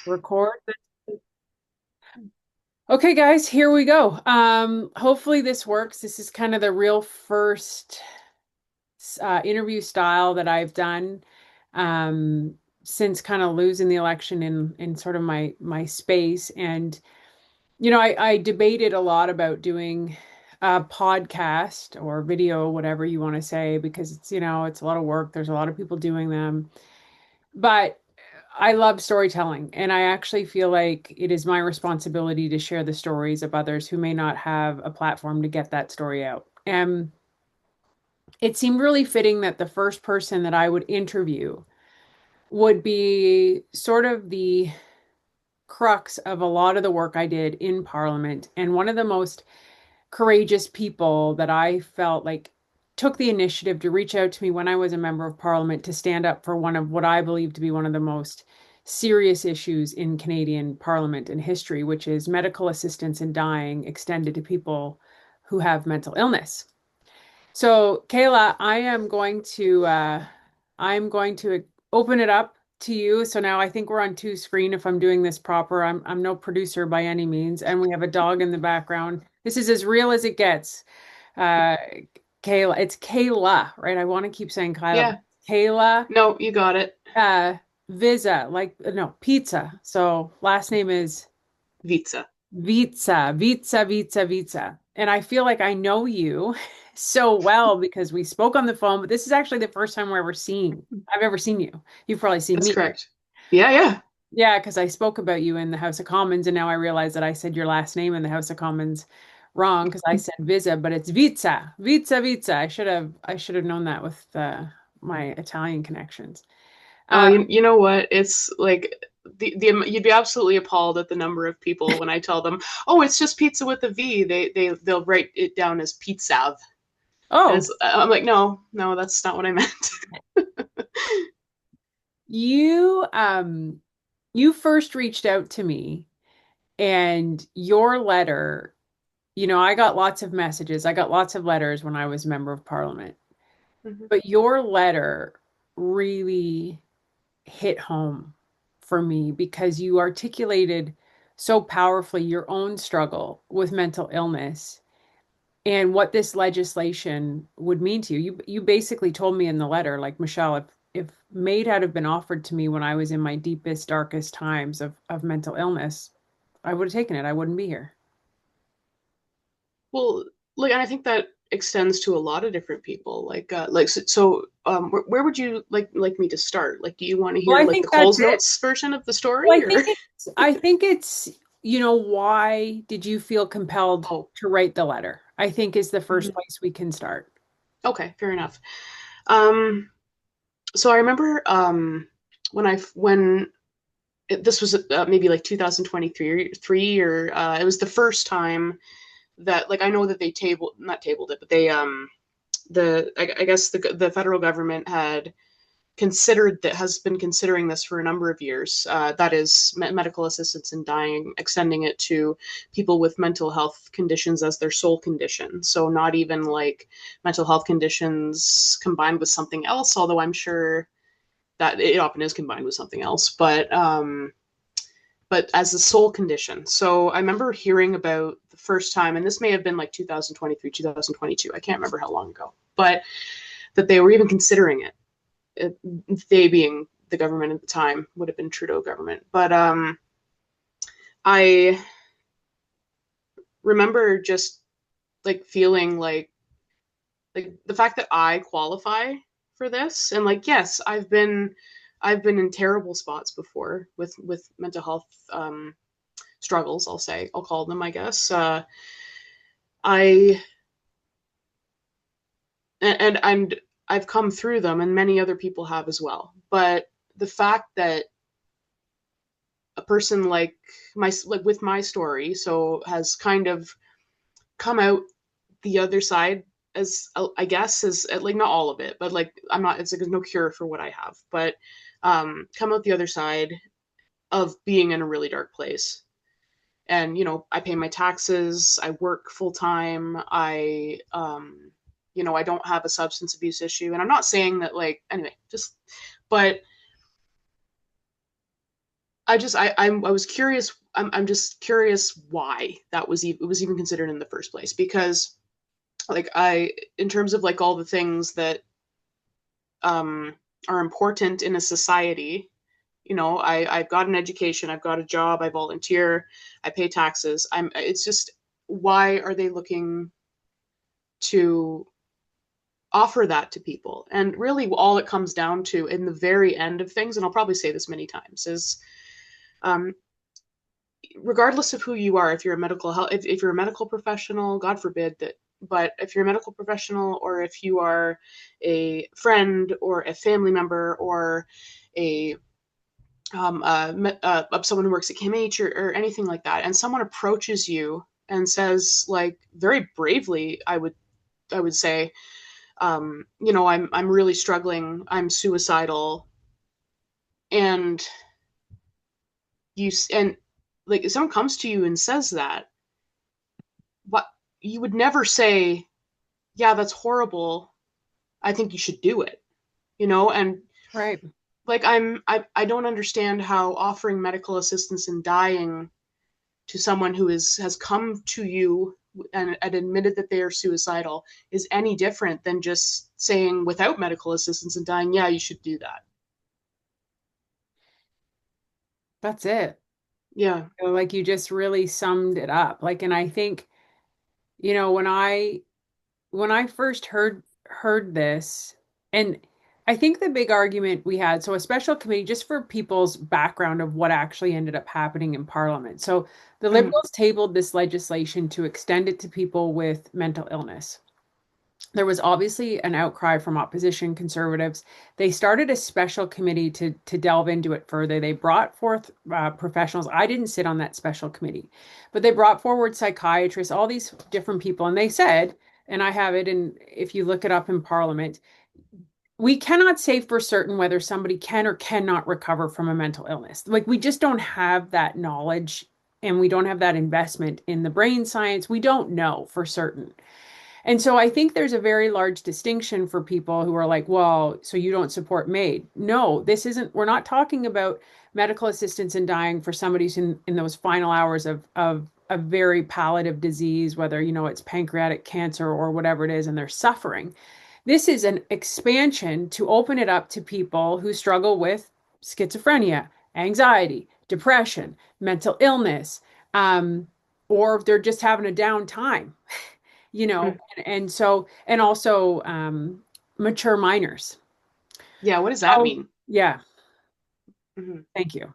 Record. Okay, guys, here we go. Hopefully this works. This is kind of the real first interview style that I've done since kind of losing the election in sort of my space. And I debated a lot about doing a podcast or video, whatever you want to say, because it's a lot of work. There's a lot of people doing them. But I love storytelling, and I actually feel like it is my responsibility to share the stories of others who may not have a platform to get that story out. And it seemed really fitting that the first person that I would interview would be sort of the crux of a lot of the work I did in Parliament, and one of the most courageous people that I felt like took the initiative to reach out to me when I was a member of Parliament to stand up for one of what I believe to be one of the most serious issues in Canadian Parliament and history, which is medical assistance in dying extended to people who have mental illness. So, Kayla, I'm going to open it up to you. So now I think we're on two screen if I'm doing this proper. I'm no producer by any means, and we have a dog in the background. This is as real as it gets. Uh, Kayla, it's Kayla, right? I want to keep saying Kyla, but Yeah, Kayla no, you got it. uh Vizza, like no, pizza. So last name is Vizza. Vizza. And I feel like I know you so well because we spoke on the phone, but this is actually the first time I've ever seen you. You've probably seen That's me. correct. Yeah, yeah. Yeah, because I spoke about you in the House of Commons, and now I realize that I said your last name in the House of Commons wrong because I said Vizza, but it's Vizza. I should have known that with my Italian connections. Oh, Uh, you know what? It's like the you'd be absolutely appalled at the number of people when I tell them, "Oh, it's just pizza with a V." They'll write it down as pizza, and oh, it's I'm like, no, no, that's not what I meant. you first reached out to me, and your letter. I got lots of messages. I got lots of letters when I was member of Parliament, Mhm. but your letter really hit home for me because you articulated so powerfully your own struggle with mental illness and what this legislation would mean to you. You basically told me in the letter, like, Michelle, if MAID had been offered to me when I was in my deepest, darkest times of mental illness, I would have taken it. I wouldn't be here. Well, like, and I think that extends to a lot of different people. Where would you like me to start? Like, do you want to Well, hear I like the think that's Coles it. Notes version of the Well, story, or? I think it's, why did you feel compelled Oh, to write the letter? I think is the first mhm. place we can start. Okay, fair enough. Um, so I remember when this was maybe like 2023 three or it was the first time that like I know that they tabled not tabled it, but they I guess the federal government had considered that has been considering this for a number of years. That is medical assistance in dying, extending it to people with mental health conditions as their sole condition. So not even like mental health conditions combined with something else, although I'm sure that it often is combined with something else. But as a sole condition. So I remember hearing about the first time, and this may have been like 2023, 2022. I can't remember how long ago, but that they were even considering it. They being the government at the time would have been Trudeau government. But I remember just like feeling like the fact that I qualify for this, and like yes, I've been in terrible spots before with mental health struggles. I'll call them, I guess. I and I've come through them, and many other people have as well. But the fact that a person like with my story so has kind of come out the other side as I guess as like not all of it, but like I'm not it's like there's no cure for what I have, but come out the other side of being in a really dark place. And I pay my taxes, I work full time, I don't have a substance abuse issue, and I'm not saying that like anyway, just but I was curious. I'm just curious why it was even considered in the first place. Because like in terms of like all the things that um are important in a society, I've got an education, I've got a job, I volunteer, I pay taxes. It's just, why are they looking to offer that to people? And really all it comes down to in the very end of things, and I'll probably say this many times, is um, regardless of who you are, if you're a medical health, if you're a medical professional, God forbid that, but if you're a medical professional, or if you are a friend or a family member, or a someone who works at KMH, or anything like that, and someone approaches you and says, like, very bravely, I would say, I'm really struggling, I'm suicidal, and and like, if someone comes to you and says that, what, you would never say, yeah, that's horrible, I think you should do it, and Right. like, I don't understand how offering medical assistance in dying to someone who has come to you and admitted that they are suicidal is any different than just saying, without medical assistance and dying, yeah, you should do that. That's it. Yeah. Like you just really summed it up. Like, and I think, you know, when I first heard this, and I think the big argument we had, so a special committee, just for people's background of what actually ended up happening in Parliament. So the Mm-hmm. Liberals tabled this legislation to extend it to people with mental illness. There was obviously an outcry from opposition conservatives. They started a special committee to delve into it further. They brought forth professionals. I didn't sit on that special committee, but they brought forward psychiatrists, all these different people, and they said, and I have it, and if you look it up in Parliament, we cannot say for certain whether somebody can or cannot recover from a mental illness. Like we just don't have that knowledge, and we don't have that investment in the brain science. We don't know for certain. And so I think there's a very large distinction for people who are like, well, so you don't support MAID. No, this isn't, we're not talking about medical assistance in dying for somebody who's in those final hours of a very palliative disease, whether, it's pancreatic cancer or whatever it is, and they're suffering. This is an expansion to open it up to people who struggle with schizophrenia, anxiety, depression, mental illness, um, or they're just having a down time, Mm-hmm. and so, and also mature minors. Yeah, what does that So, mean? yeah, Mm-hmm. thank you.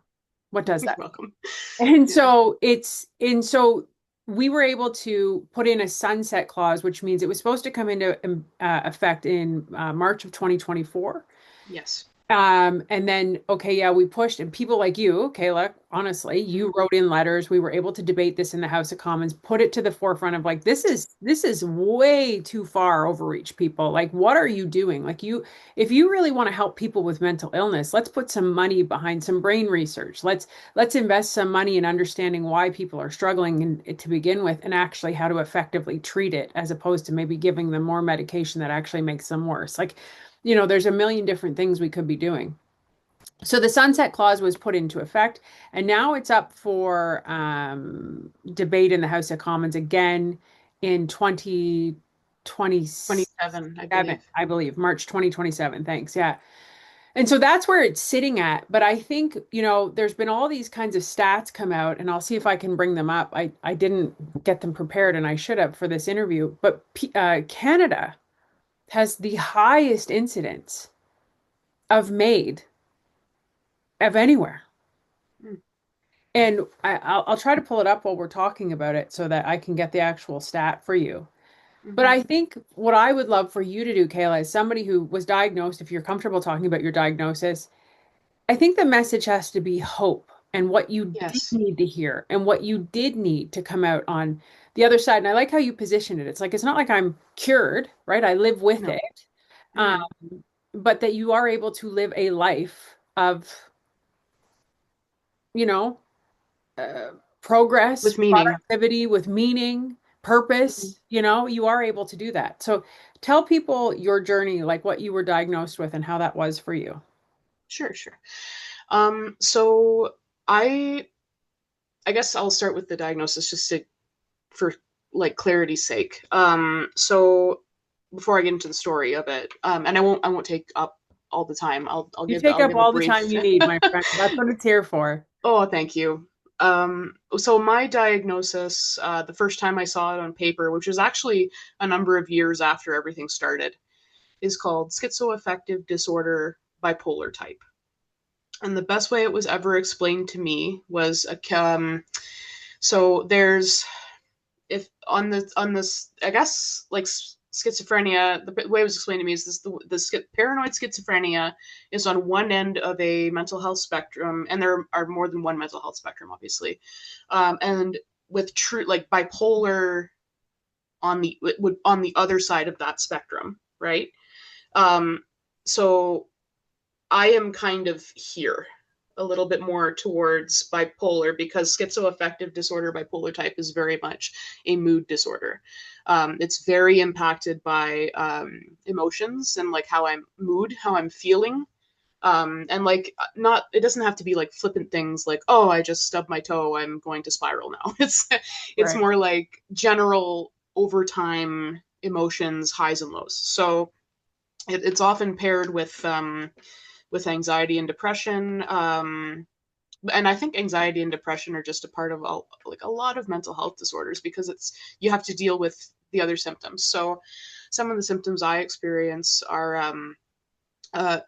What does You're that mean? welcome. And Yeah. so we were able to put in a sunset clause, which means it was supposed to come into effect in March of 2024. Yes. And then, okay, yeah, we pushed, and people like you, Kayla, honestly, Mm-hmm. you wrote in letters. We were able to debate this in the House of Commons, put it to the forefront of like, this is way too far overreach, people. Like, what are you doing? Like if you really want to help people with mental illness, let's put some money behind some brain research. Let's invest some money in understanding why people are struggling to begin with, and actually how to effectively treat it, as opposed to maybe giving them more medication that actually makes them worse. Like, there's a million different things we could be doing. So the sunset clause was put into effect, and now it's up for debate in the House of Commons again in 2027, 27, I believe. I believe, March 2027. Thanks. Yeah. And so that's where it's sitting at. But I think, there's been all these kinds of stats come out, and I'll see if I can bring them up. I didn't get them prepared, and I should have for this interview. But Canada has the highest incidence of MAID of anywhere. And I'll try to pull it up while we're talking about it so that I can get the actual stat for you. But Mm-hmm. I think what I would love for you to do, Kayla, as somebody who was diagnosed, if you're comfortable talking about your diagnosis, I think the message has to be hope, and what you did Yes. need to hear and what you did need to come out on the other side. And I like how you position it. It's like, it's not like I'm cured, right? I live with No. it. Um, Mm-hmm. but that you are able to live a life of, you know, uh, progress, With meaning. productivity with meaning, Mm-hmm. purpose, you are able to do that. So tell people your journey, like what you were diagnosed with and how that was for you. Sure, sure. So I I guess I'll start with the diagnosis just to for like clarity's sake. So before I get into the story of it, and I won't take up all the time. You take I'll up give a all the time brief. you need, my friend. That's what it's here for. Oh, thank you. So my diagnosis, the first time I saw it on paper, which was actually a number of years after everything started, is called schizoaffective disorder bipolar type. And the best way it was ever explained to me was so there's if on this I guess like schizophrenia, the way it was explained to me is this: the paranoid schizophrenia is on one end of a mental health spectrum, and there are more than one mental health spectrum, obviously, and with true like bipolar on the would on the other side of that spectrum, right? um so I am kind of here a little bit more towards bipolar because schizoaffective disorder bipolar type is very much a mood disorder. It's very impacted by emotions and like how I'm feeling. And like not it doesn't have to be like flippant things like, oh, I just stubbed my toe, I'm going to spiral now. It's Right. more like general overtime emotions, highs and lows. So it's often paired with anxiety and depression. And I think anxiety and depression are just a part of like a lot of mental health disorders because it's you have to deal with the other symptoms. So some of the symptoms I experience are uh,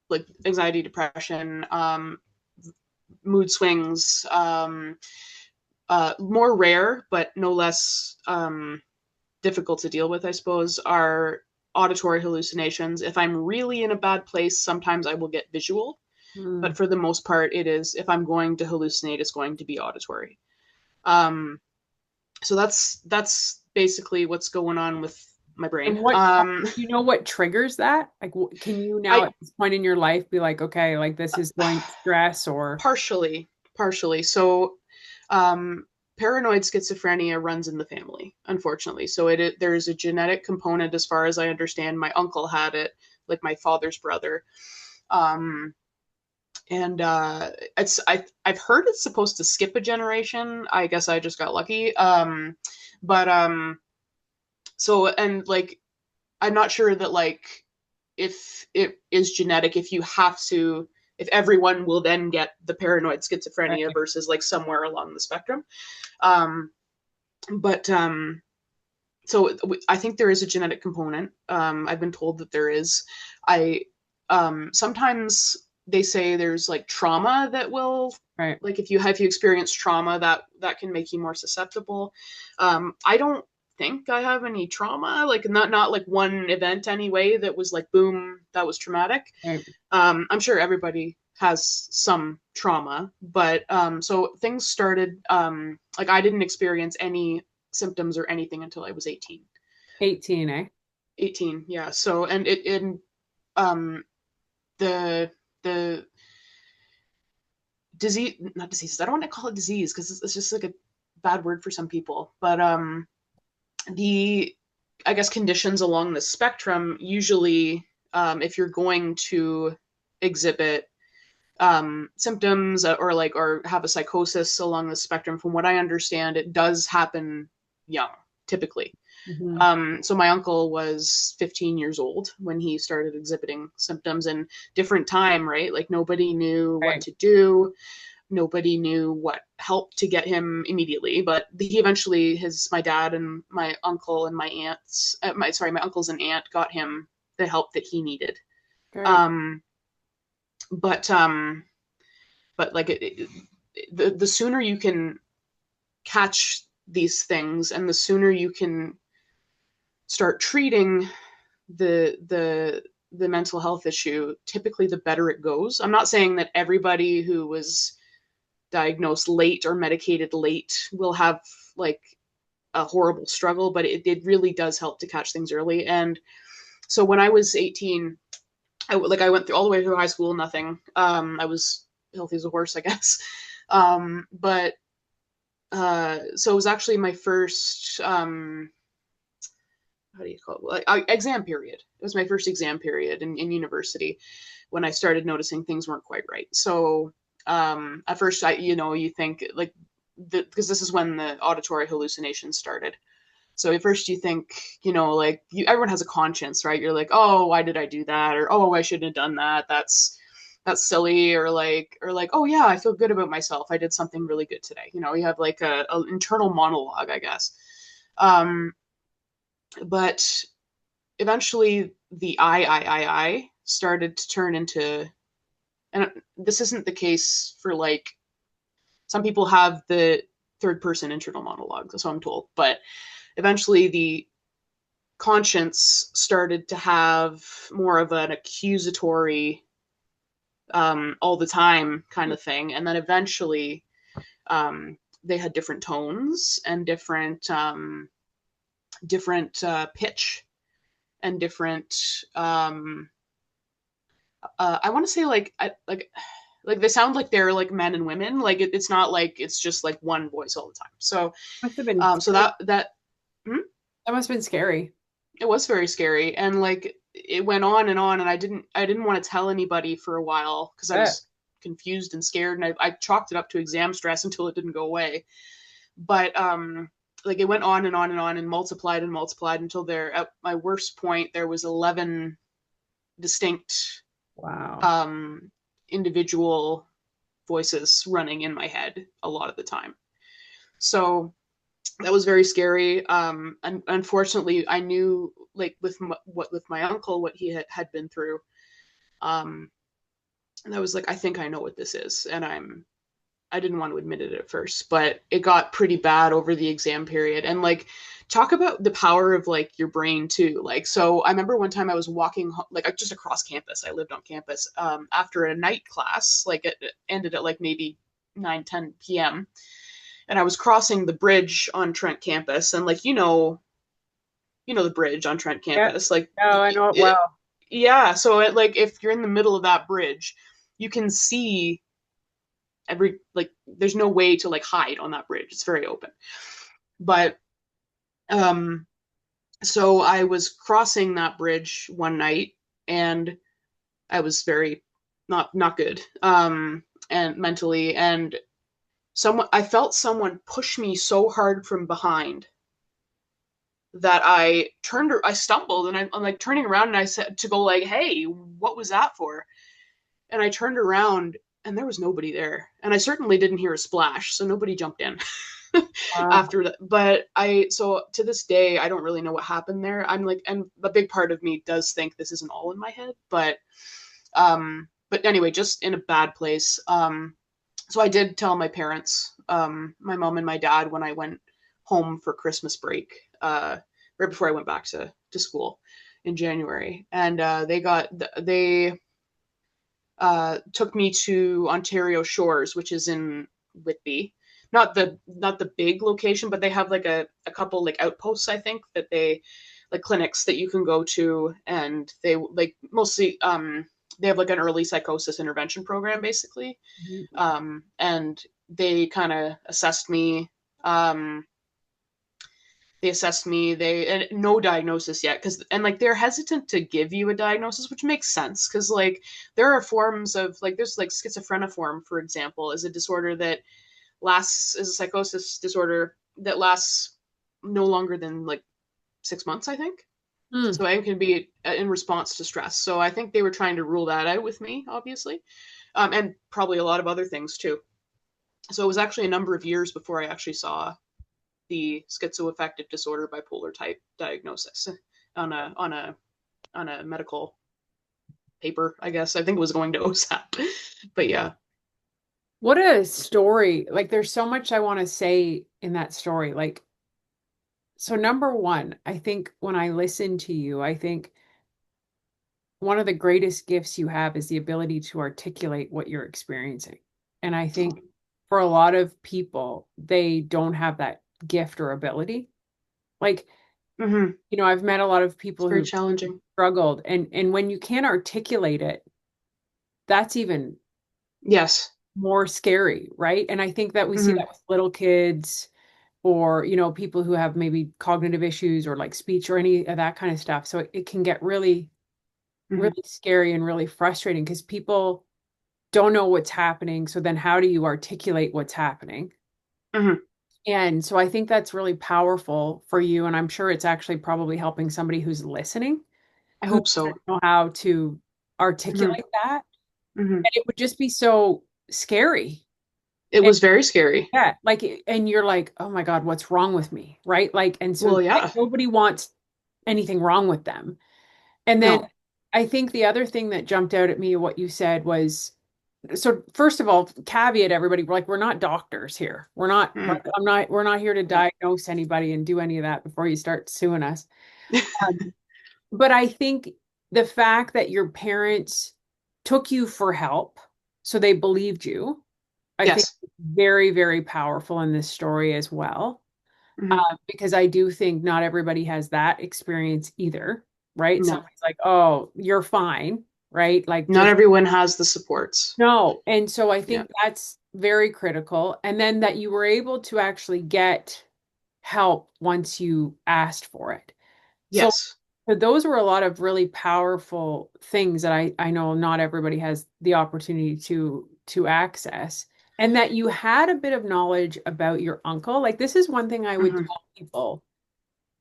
like anxiety, depression, mood swings, more rare but no less difficult to deal with, I suppose, are auditory hallucinations. If I'm really in a bad place, sometimes I will get visual, but Mm. for the most part, it is if I'm going to hallucinate, it's going to be auditory. Um, so that's basically what's going on with my And brain. what you know what triggers that? Like, can you now I at this point in your life be like, okay, like this is going to stress or partially. So, um, paranoid schizophrenia runs in the family, unfortunately. So there's a genetic component, as far as I understand. My uncle had it, like my father's brother. Um, and I've heard it's supposed to skip a generation. I guess I just got lucky. But so and like I'm not sure that like if it is genetic, if you have to, if everyone will then get the paranoid schizophrenia right. versus like somewhere along the spectrum. Um, but so I think there is a genetic component. I've been told that there is. I sometimes they say there's like trauma that will Right. like if you experience trauma that can make you more susceptible. I don't think I have any trauma, like not like one event anyway that was like boom, that was traumatic. Right. I'm sure everybody has some trauma, but so things started like I didn't experience any symptoms or anything until I was 18. 18, eh? 18, yeah. So and it in um the the disease, not diseases, I don't want to call it disease because it's just like a bad word for some people, but the I guess conditions along the spectrum usually, if you're going to exhibit symptoms or like or have a psychosis along the spectrum, from what I understand, it does happen young, typically. Hmm. So my uncle was 15 years old when he started exhibiting symptoms, and different time, right? Like nobody knew what Right. to do. Nobody knew what help to get him immediately, but he eventually, my dad and my uncle and my aunts, my uncles and aunt got him the help that he needed. Great. Um, but um, but like the sooner you can catch these things and the sooner you can start treating the mental health issue, typically the better it goes. I'm not saying that everybody who was diagnosed late or medicated late will have like a horrible struggle, but it really does help to catch things early. And so when I was 18, I went through all the way through high school, nothing. I was healthy as a horse, I guess. But so it was actually my first how do you call it? Like, exam period. It was my first exam period in university when I started noticing things weren't quite right. So At first, you think like because this is when the auditory hallucinations started. So at first you think, like everyone has a conscience, right? You're like, oh, why did I do that? Or oh, I shouldn't have done that. That's silly. Or like, oh yeah, I feel good about myself. I did something really good today. You have like a internal monologue, I guess. Um, but eventually the I started to turn into, and this isn't the case for like some people have the third person internal monologue, that's what I'm told. But eventually the conscience started to have more of an accusatory, all the time kind of thing. And then eventually they had different tones and different pitch and different I want to say like they sound like they're like men and women. Like it's not like it's just like one voice all the time. So Must have been so that hmm? that must have been scary. It was very scary, and like it went on and on, and I didn't want to tell anybody for a while because I Yeah. was confused and scared, and I chalked it up to exam stress until it didn't go away. But like it went on and on and on and multiplied until there at my worst point there was 11 distinct Wow. um individual voices running in my head a lot of the time. So that was very scary. And unfortunately, I knew like with my uncle what he had been through. Um, and I was like, I think I know what this is, and I didn't want to admit it at first, but it got pretty bad over the exam period. And like, talk about the power of like your brain too. Like, so I remember one time I was walking like just across campus. I lived on campus after a night class. Like it ended at like maybe 9-10 p.m. And I was crossing the bridge on Trent campus, and like the bridge on Trent Yeah. campus, like Oh, I know it it, well. yeah. So like if you're in the middle of that bridge, you can see like there's no way to like hide on that bridge. It's very open. But um, so I was crossing that bridge one night, and I was very not good and mentally, and I felt someone push me so hard from behind that I stumbled, and I'm like turning around, and I said to go like, "Hey, what was that for?" And I turned around, and there was nobody there, and I certainly didn't hear a splash, so nobody jumped in Wow. after that. But so to this day, I don't really know what happened there. I'm like, and a big part of me does think this isn't all in my head, but anyway, just in a bad place. So I did tell my parents, my mom and my dad, when I went home for Christmas break, right before I went back to school in January, and they took me to Ontario Shores, which is in Whitby. Not the big location, but they have like a couple like outposts, I think, that they like clinics that you can go to, and they like mostly they have like an early psychosis intervention program basically. Mhm. And they kind of assessed me. Um, they assessed me. They and no diagnosis yet, because and like they're hesitant to give you a diagnosis, which makes sense because like there are forms of like there's like schizophreniform, for example, is a disorder that lasts is a psychosis disorder that lasts no longer than like 6 months, I think. Hmm. So it can be in response to stress. So I think they were trying to rule that out with me, obviously, and probably a lot of other things too. So it was actually a number of years before I actually saw the schizoaffective disorder bipolar type diagnosis on a medical paper, I guess. I think it was going to OSAP. But yeah. What a story. Like there's so much I want to say in that story. Like, so number one, I think when I listen to you, I think one of the greatest gifts you have is the ability to articulate what you're experiencing. And I Oh. think for a lot of people, they don't have that gift or ability. Like, Mm-hmm. I've met a lot of It's people very who challenging. struggled, and when you can't articulate it, that's even Yes. more scary, right? And I think that we see Mm-hmm. that with little kids or, people who have maybe cognitive issues or like speech or any of that kind of stuff. So it can get really, Mm-hmm. really scary and really frustrating because people don't know what's happening. So then how do you articulate what's happening? Hmm. And so I think that's really powerful for you. And I'm sure it's actually probably helping somebody who's listening, I who hope doesn't so. know how to Hmm. articulate that. Hmm. And it would just be so scary. It And was very scary. yeah, like, and you're like, oh my God, what's wrong with me? Right. Like, and so Well, like yeah. nobody wants anything wrong with them. And then No. I think the other thing that jumped out at me, what you said was, so first of all, caveat everybody, like we're not doctors here. We're not, Mm. like, we're not here to Yeah. diagnose anybody and do any of that before you start suing us. Um, but I think the fact that your parents took you for help, so they believed you, I think Yes. very, very powerful in this story as well. Hmm. Because I do think not everybody has that experience either, right? No. Somebody's like, oh, you're fine, right? Like Not just everyone has the supports. no. And so I Yeah. think that's very critical. And then that you were able to actually get help once you asked for it. So, Yes. so those were a lot of really powerful things that I know not everybody has the opportunity to access. And that you had a bit of knowledge about your uncle. Like this is one thing I would Hmm. tell people.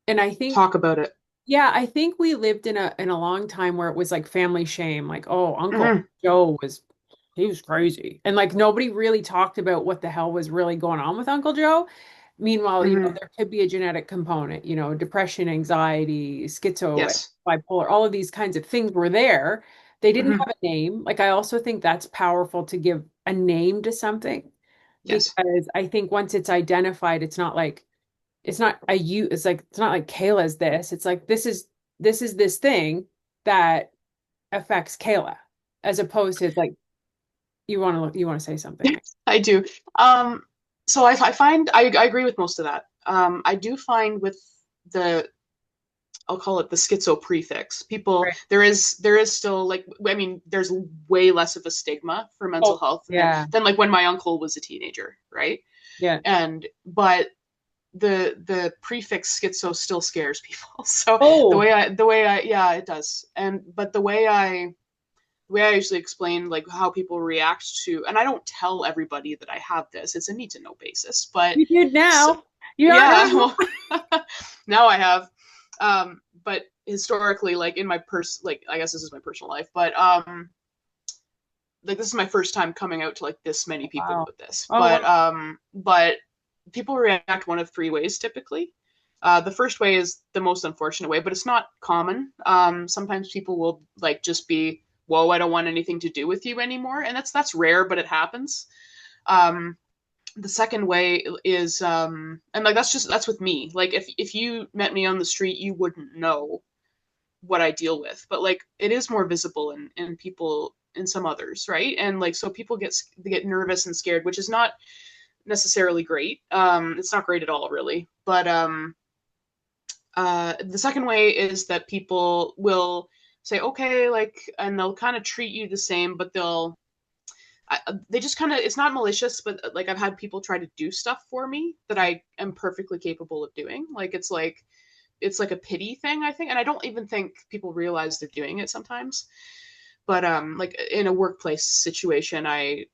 And I think Talk about it. yeah, I think we lived in a long time where it was like family shame, like, oh, Uncle Hmm. Joe was he was crazy. And like nobody really talked about what the hell was really going on with Uncle Joe. Meanwhile, Hmm. there could be a genetic component, depression, anxiety, schizo, Yes. bipolar, all of these kinds of things were there. They didn't Hmm. have a name. Like I also think that's powerful to give a name to something Yes. because I think once it's identified, it's not a you it's like it's not like Kayla's this. It's like this is this thing that affects Kayla as opposed to it's like you want to say something. I do. Um, so I find I agree with most of that. I do find with the I'll call it the schizo prefix. People Right. there is still like I mean there's way less of a stigma for mental Oh, health than yeah. like when my uncle was a teenager, right? Yeah. And but the prefix schizo still scares people. So Oh, the way I yeah it does. And but the way I usually explain like how people react to, and I don't tell everybody that I have this. It's a need to know basis, but you did so, now. You are yeah, now. well, now I have. But historically, like in my like I guess this is my personal life, but like this is my first time coming out to like this many people Wow. with this. Oh, wow. But people react one of three ways typically. The first way is the most unfortunate way, but it's not common. Sometimes people will like just be, "Whoa, I don't want anything to do with you anymore," and that's rare, but it happens. Um, the second way is, and like that's with me. Like if you met me on the street, you wouldn't know what I deal with, but like it is more visible in people in some others, right? And like so people get nervous and scared, which is not necessarily great. It's not great at all, really. But the second way is that people will say, okay, like, and they'll kind of treat you the same, but they just kind of, it's not malicious, but like I've had people try to do stuff for me that I am perfectly capable of doing. Like, it's like a pity thing, I think. And I don't even think people realize they're doing it sometimes. But like in a workplace situation, I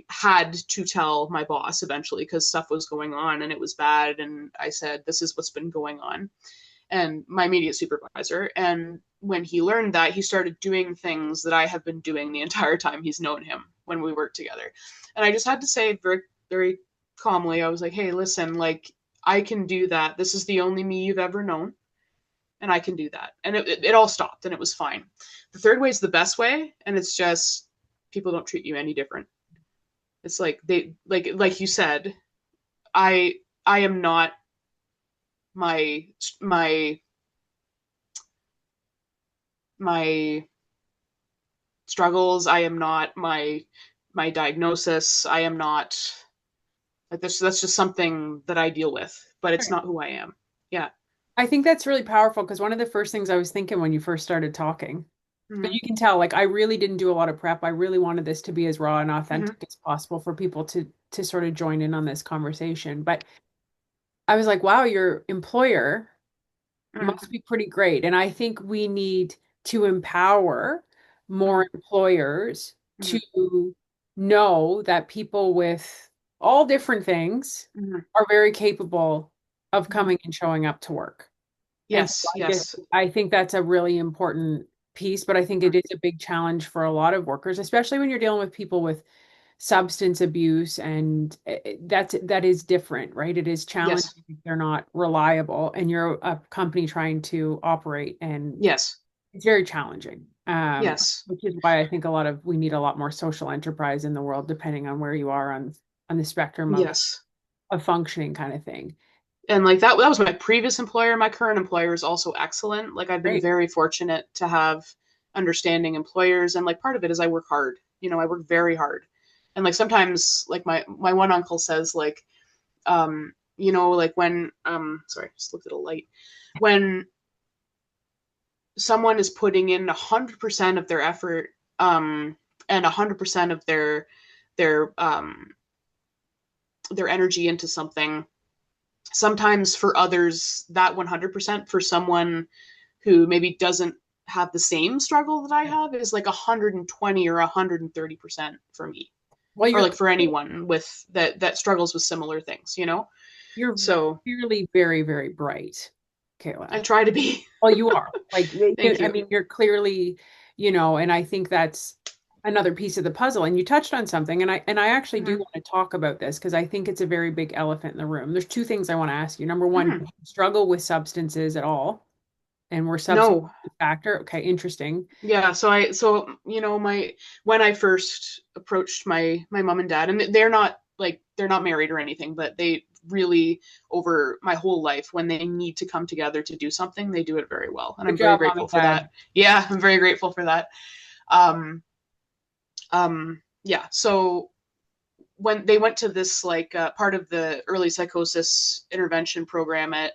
had to tell my boss eventually because stuff was going on and it was bad. And I said, this is what's been going on, and my immediate supervisor. And when he learned that, he started doing things that I have been doing the entire time he's known him when we worked together. And I just had to say very, very calmly, I was like, hey, listen, like, I can do that. This is the only me you've ever known, and I can do that. And it all stopped, and it was fine. The third way is the best way, and it's just people don't treat you any different. It's like they like you said, I I am not my my my struggles. I am not my diagnosis. I am not like this. That's just something that I deal with, but it's not who I am. Yeah. I think that's really powerful because one of the first things I was thinking when you first started talking, but Mm-hmm. you can tell, like, I really didn't do a lot of prep. I really wanted this to be as raw and Mm-hmm. authentic as possible for people to sort of join in on this conversation. But I was like, wow, your employer Mm-hmm. must be pretty great. And I think we need to empower more Mm-hmm. employers Mm-hmm. to know that people with all different things Mm-hmm. are very capable of Mm-hmm. coming and showing up to work. And so Yes, I just yes, I think that's a really important piece, but I think mm-hmm. it is a big challenge for a lot of workers, especially when you're dealing with people with substance abuse and that is different, right? It is Yes, challenging if they're not reliable and you're a company trying to operate and yes, it's very challenging. yes, Which is why I think we need a lot more social enterprise in the world, depending on where you are on the spectrum yes. of functioning kind of thing. And like that was my previous employer. My current employer is also excellent. Like I've been Great. very fortunate to have understanding employers, and like part of it is I work hard. I work very hard. And like sometimes like my one uncle says like like when sorry, I just looked at a light. When someone is putting in 100% of their effort and 100% of their their energy into something, sometimes for others that 100% for someone who maybe doesn't have the same struggle that I have is like 120 or 130% for me, Well, or like for anyone with that struggles with similar things. you're So clearly very, very bright, I Kayla. try to be. Well, you are. Like, Thank I you. mean, you're clearly, and I think that's another piece of the puzzle. And you touched on something, and I actually do Mm-hmm. want to talk about this because I think it's a very big elephant in the room. There's two things I want to ask you. Number one, do Mm-hmm. you struggle with substances at all? And were substance No. a factor? Okay, interesting. Yeah, so my when I first approached my mom and dad, and they're not married or anything, but they really, over my whole life, when they need to come together to do something, they do it very well, and Good I'm very job, mom grateful and for dad. that. Yeah, I'm very grateful for that. um yeah, so when they went to this like part of the early psychosis intervention program at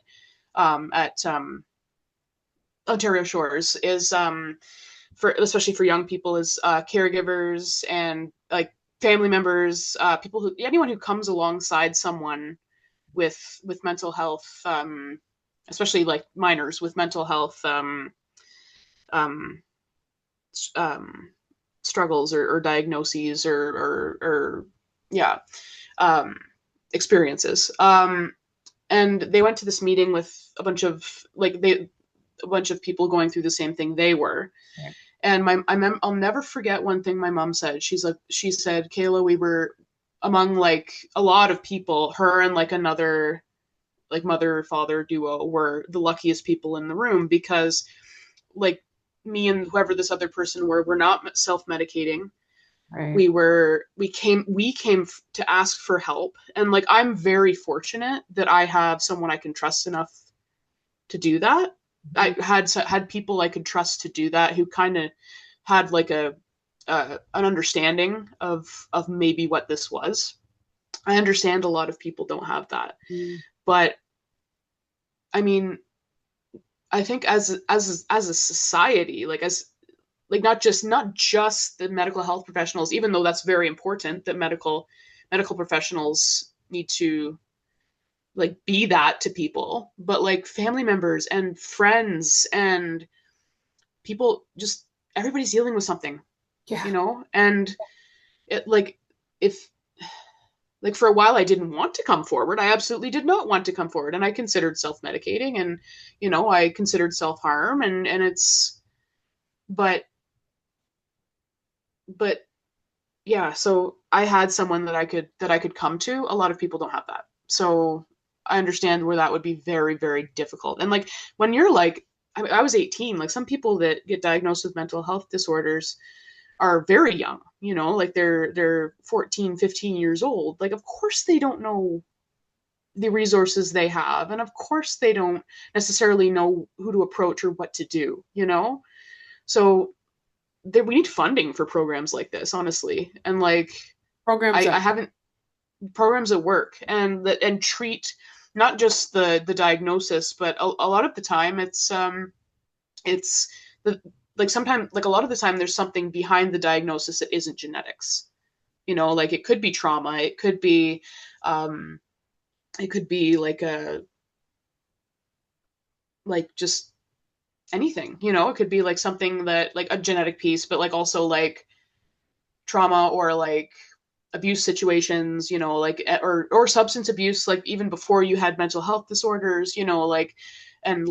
Ontario Shores is for especially for young people is caregivers and like family members, people who anyone who comes alongside someone with mental health, especially like minors with mental health um, um, struggles or diagnoses or yeah, um, experiences. And they went to this meeting with a bunch of people going through the same thing they were. Right. And I'll never forget one thing my mom said. She said, Kayla, we were among like a lot of people, her and like another like mother father duo were the luckiest people in the room because like me and whoever this other person were not self-medicating. Right. We came to ask for help, and like I'm very fortunate that I have someone I can trust enough to do that. I Mhm. had people I could trust to do that who kind of had like a an understanding of maybe what this was. I understand a lot of people don't have that, Mm. but I mean, I think as a society, like as like not just the medical health professionals, even though that's very important that medical professionals need to like be that to people, but like family members and friends and people, just everybody's dealing with something, Yeah. and it like if like for a while I didn't want to come forward. I absolutely did not want to come forward, and I considered self-medicating, and I considered self-harm, and it's but but yeah, so I had someone that I could come to. A lot of people don't have that. So I understand where that would be very, very difficult. And like when you're like I was 18, like some people that get diagnosed with mental health disorders are very young, like they're 14, 15 years old. Like of course they don't know the resources they have, and of course they don't necessarily know who to approach or what to do. So we need funding for programs like this, honestly. And like Programs I up. haven't programs that work and treat not just the diagnosis, but a lot of the time it's the like sometimes like a lot of the time there's something behind the diagnosis that isn't genetics. Like it could be trauma, um it could be like a like just anything. It could be like something that like a genetic piece, but like also like trauma or like abuse situations, you know, like or substance abuse, like even before you had mental health disorders, you know, like and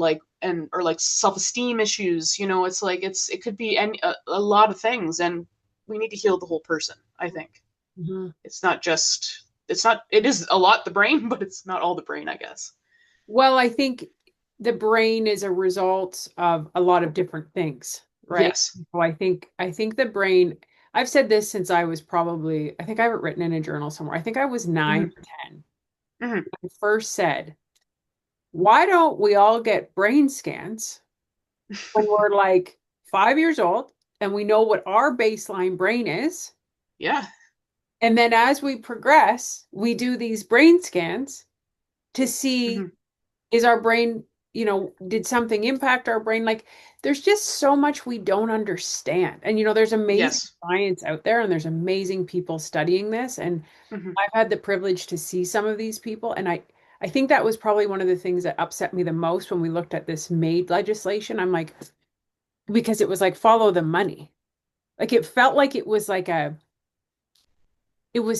or like self-esteem issues, you know, it's like it could be a lot of things, and we need to heal the whole person, I think. Mhm. It's not just it's not it is a lot the brain, but it's not all the brain, I guess. Well, I think the brain is a result of a lot of different things, right? Yes. So I think the brain, I've said this since I was probably, I think I have it written in a journal somewhere. I think I was nine Hmm. or 10. Hmm. I first said, why don't we all get brain scans when we're like 5 years old and we know what our baseline brain is? Yeah. And then as we progress, we do these brain scans to see, Hmm. is our brain, did something impact our brain? Like, there's just so much we don't understand. And, there's amazing Yes. science out there and there's amazing people studying this. And Hmm. I've had the privilege to see some of these people. And I think that was probably one of the things that upset me the most when we looked at this MAID legislation. I'm like, because it was like, follow the money. Like, it felt like it was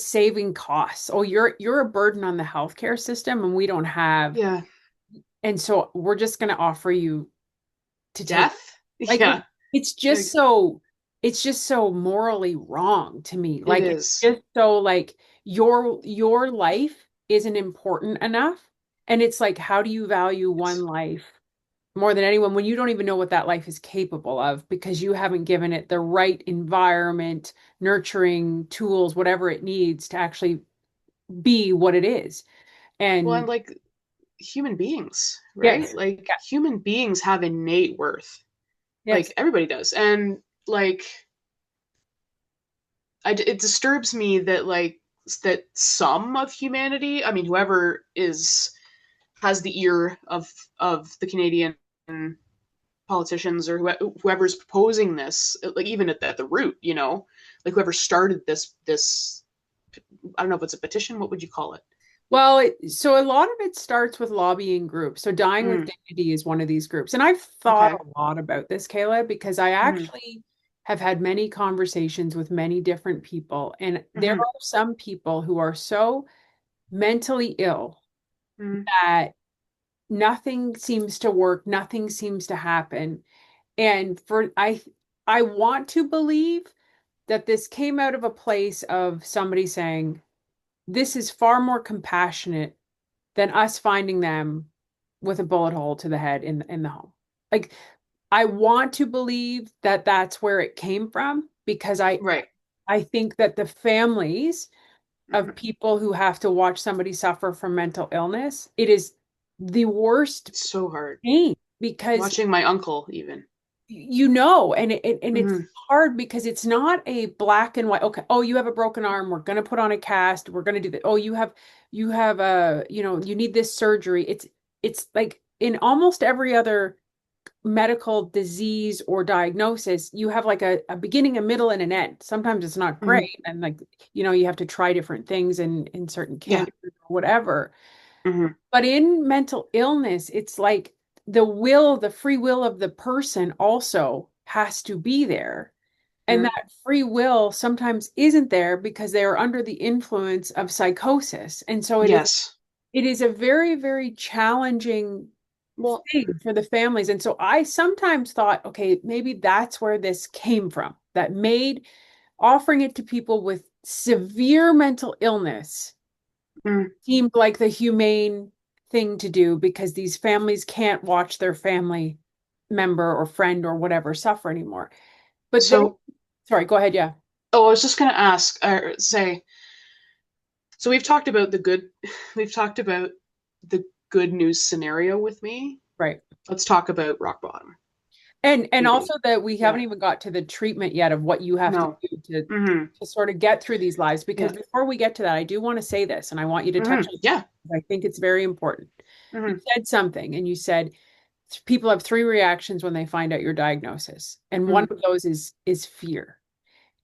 saving costs. Oh, you're a burden on the healthcare system and we don't have, Yeah. and so we're just going to offer you to take, Death. like, Yeah. it's just Like, so it's just so morally wrong to me. it Like, it's is. just so like your life isn't important enough. And it's like, how do you value one Yes. life more than anyone when you don't even know what that life is capable of because you haven't given it the right environment, nurturing tools, whatever it needs to actually be what it is. Well, and And like human beings, right? yes, Like yeah, human beings have innate worth. yes. Like everybody does. And like it disturbs me that like that some of humanity, I mean whoever is has the ear of the Canadian politicians or whoever's proposing this, like even at the root, you know, like whoever started this I don't know if it's a petition, what would you call it? Well, so a lot of it starts with lobbying groups. So Dying with Mm, Dignity is one of these groups. And I've thought okay. a lot about this, Kayla, because I Mm, actually have had many conversations with many different people. And there mm, are some people who are so mentally ill mm, that nothing seems to work, nothing seems to happen. And I want to believe that this came out of a place of somebody saying, this is far more compassionate than us finding them with a bullet hole to the head in the home. Like, I want to believe that that's where it came from because right. I think that the families of Mm, people who have to watch somebody suffer from mental illness, it is the worst it's so hard. pain because Watching my uncle even. and it's Mm, hard because it's not a black and white. Okay, oh, you have a broken arm, we're going to put on a cast, we're going to do that. Oh, you have a, you need this surgery. It's like in almost every other medical disease or diagnosis, you have like a beginning, a middle, and an end. Sometimes it's not mm, great, and like, you have to try different things in certain yeah. cancers or whatever. Mm, But in mental illness, it's like the free will of the person also has to be there. And mm, that free will sometimes isn't there because they are under the influence of psychosis. And so yes. it is a very, very challenging Well, thing for the families. And so I sometimes thought, okay, maybe that's where this came from, that made offering it to people with severe mental illness mm. seemed like the humane thing to do because these families can't watch their family member or friend or whatever suffer anymore. But then, So, sorry, go ahead. Yeah, oh, I was just gonna ask or say, so we've talked about the good, we've talked about the good news scenario with me. right. Let's talk about rock bottom, And also maybe. that we Yeah. haven't even got to the treatment yet of what you have to No. do Hmm. to sort of get through these lives. Because Yeah. before we get to that, I do want to say this, and I want you to touch Hmm. on Yeah. it. I think it's very important. You Hmm. said something, and you said people have three reactions when they find out your diagnosis, and one Hmm. of those is fear.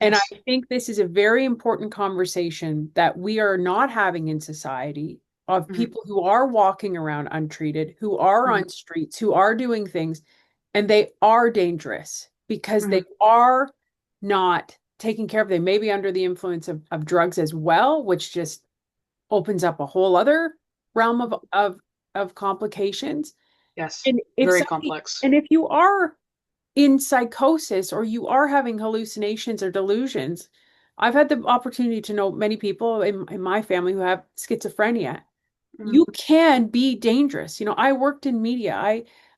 And I Yes. think this is a very important conversation that we are not having in society of Hmm. people who are walking around untreated, who are Hmm. on streets, who are doing things, and they are dangerous because they Hmm. are not. taken care of. They may be under the influence of drugs as well, which just opens up a whole other realm of complications. Yes. And if Very somebody, complex. and if you are in psychosis or you are having hallucinations or delusions, I've had the opportunity to know many people in my family who have schizophrenia. Mm-hmm. You can be dangerous. I worked in media.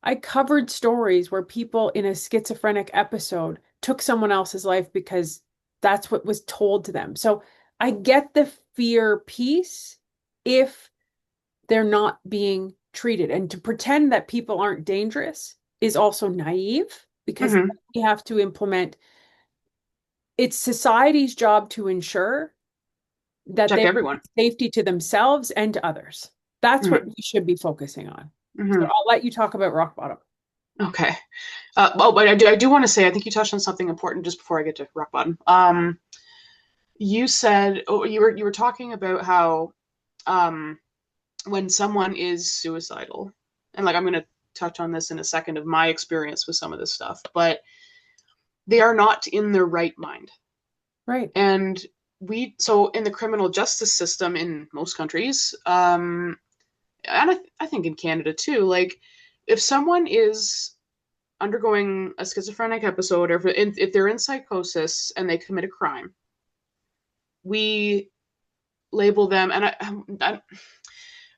I covered stories where people in a schizophrenic episode took someone else's life because that's what was told to them. So I get the fear piece if they're not being treated. And to pretend that people aren't dangerous is also naive because Mm-hmm. we have to implement it's society's job to ensure that Protect they everyone. provide safety to themselves and to others. That's what Mm-hmm. we should be focusing on. So Mm-hmm. I'll let you talk about rock bottom. Okay. But I do want to say, I think you touched on something important just before I get to rock bottom. You said, you were talking about how um, when someone is suicidal, and like I'm going to touch on this in a second of my experience with some of this stuff, but they are not in their right mind. Right. And so in the criminal justice system in most countries, and I think in Canada too, like if someone is undergoing a schizophrenic episode, or if they're in psychosis and they commit a crime, we label them, and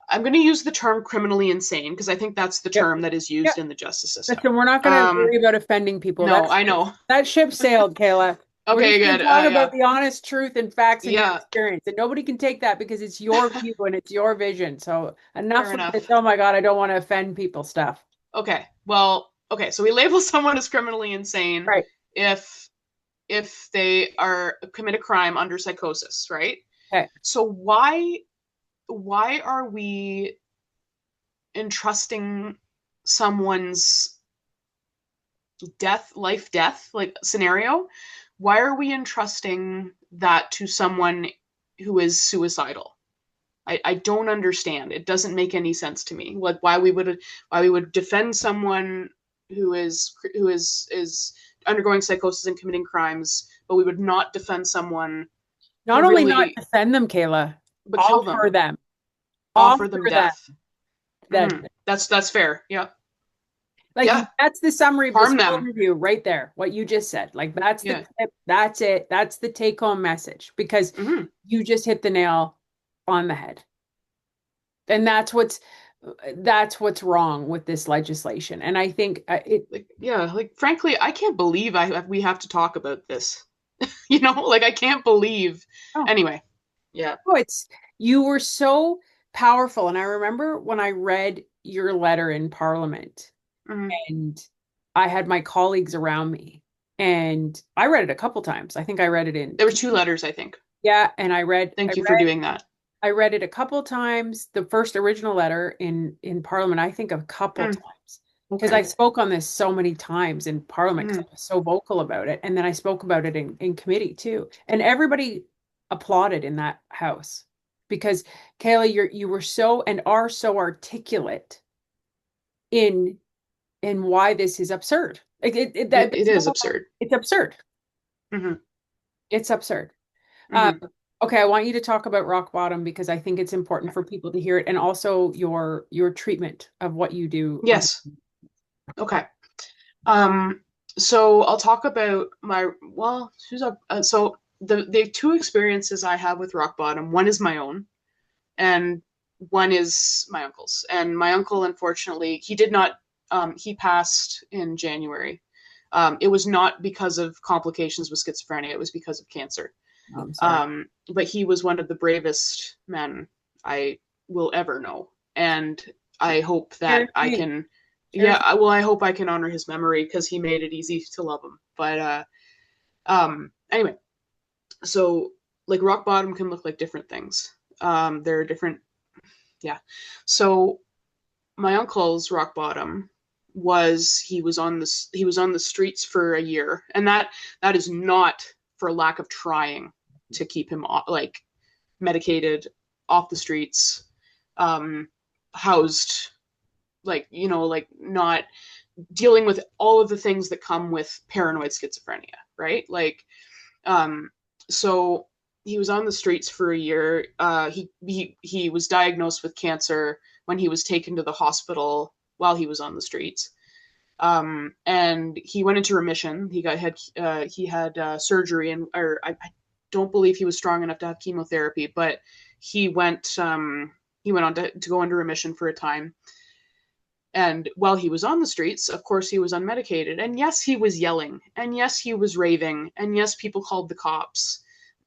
I'm going to use the term criminally insane because I think that's the Yep. term that is used Yep. in the justice system. Listen, we're not going to worry about offending people. No, I know. That ship sailed, Kayla. We're Okay, just going good. to talk Yeah, about the honest truth and facts and your yeah. experience. And nobody can take that because it's your view and it's your vision. So Fair enough of this, enough. oh my God, I don't want to offend people stuff. Okay. Well, okay. So we label someone as criminally insane Right. if they are commit a crime under psychosis, right? Okay. So why are we entrusting someone's life death like scenario? Why are we entrusting that to someone who is suicidal? I don't understand. It doesn't make any sense to me. Like why we would defend someone who is undergoing psychosis and committing crimes, but we would not defend someone Not who only not really defend them, Kayla, but kill offer them, them, offer them offer them death. that. That's fair. Yeah, Like yeah. that's the summary of this Harm whole them. review right there. What you just said. Like that's the Yeah. clip. That's it. That's the take home message because hmm you just hit the nail on the head. And that's what's wrong with this legislation. And I think it Like yeah, like frankly, I can't believe we have to talk about this. Like I can't believe. oh, Anyway, yeah. oh, it's you were so powerful. And I remember when I read your letter in Parliament hmm and I had my colleagues around me and I read it a couple times. I think I read it in There were two letters, I think. yeah, and I read I Thank you for read doing that. I read it a couple times. The first original letter in Parliament, I think a couple Mm, times because I okay. spoke on this so many times in Parliament because hmm I was so vocal about it, and then I spoke about it in committee too, and everybody applauded in that house because Kayla, you were so and are so articulate in why this is absurd. It is absurd. It's absurd. hmm It's absurd. Um, hmm okay, I want you to talk about rock bottom because I think it's important for people to hear it and also your treatment of what you do on Yes. Okay. Um, so I'll talk about so the two experiences I have with rock bottom, one is my own and one is my uncle's. And my uncle, unfortunately, he did not he passed in January. It was not because of complications with schizophrenia, it was because of cancer. I'm sorry. But he was one of the bravest men I will ever know. And I hope Cheers that to I you. can, Cheers. yeah, well, I hope I can honor his memory because he made it easy to love him. But anyway, so like rock bottom can look like different things. There are different, yeah. So my uncle's rock bottom was he was on the streets for a year, and that is not for lack of trying to keep him like medicated, off the streets, um, housed, like not dealing with all of the things that come with paranoid schizophrenia, right? Like Um, so he was on the streets for a year. He was diagnosed with cancer when he was taken to the hospital while he was on the streets. And he went into remission. He had surgery, and or I don't believe he was strong enough to have chemotherapy, but he went he went on to go into remission for a time. And while he was on the streets, of course, he was unmedicated. And yes, he was yelling. And yes, he was raving. And yes, people called the cops.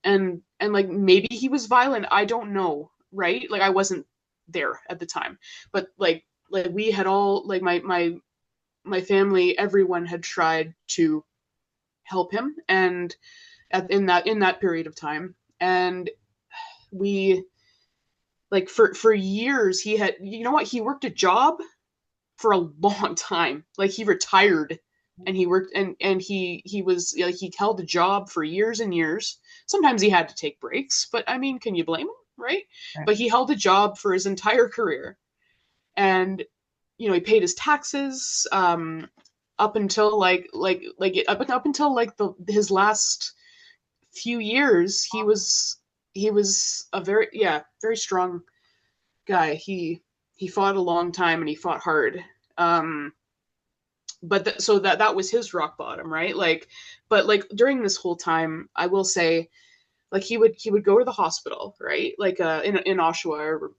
And like maybe he was violent. I don't know, right? Like I wasn't there at the time. But like we had all like my family, everyone had tried to help him and in that period of time. And we like for years he had, you know what, he worked a job for a long time. Like he retired and he worked and he was like he held a job for years and years. Sometimes he had to take breaks, but I mean, can you blame him, right? Right. But he held a job for his entire career. And you know, he paid his taxes up until up until like the his last few years. He was a very, yeah, very strong guy. He fought a long time and he fought hard. um so that was his rock bottom, right? Like, but like during this whole time, I will say, like he would go to the hospital, right? Like in Oshawa, or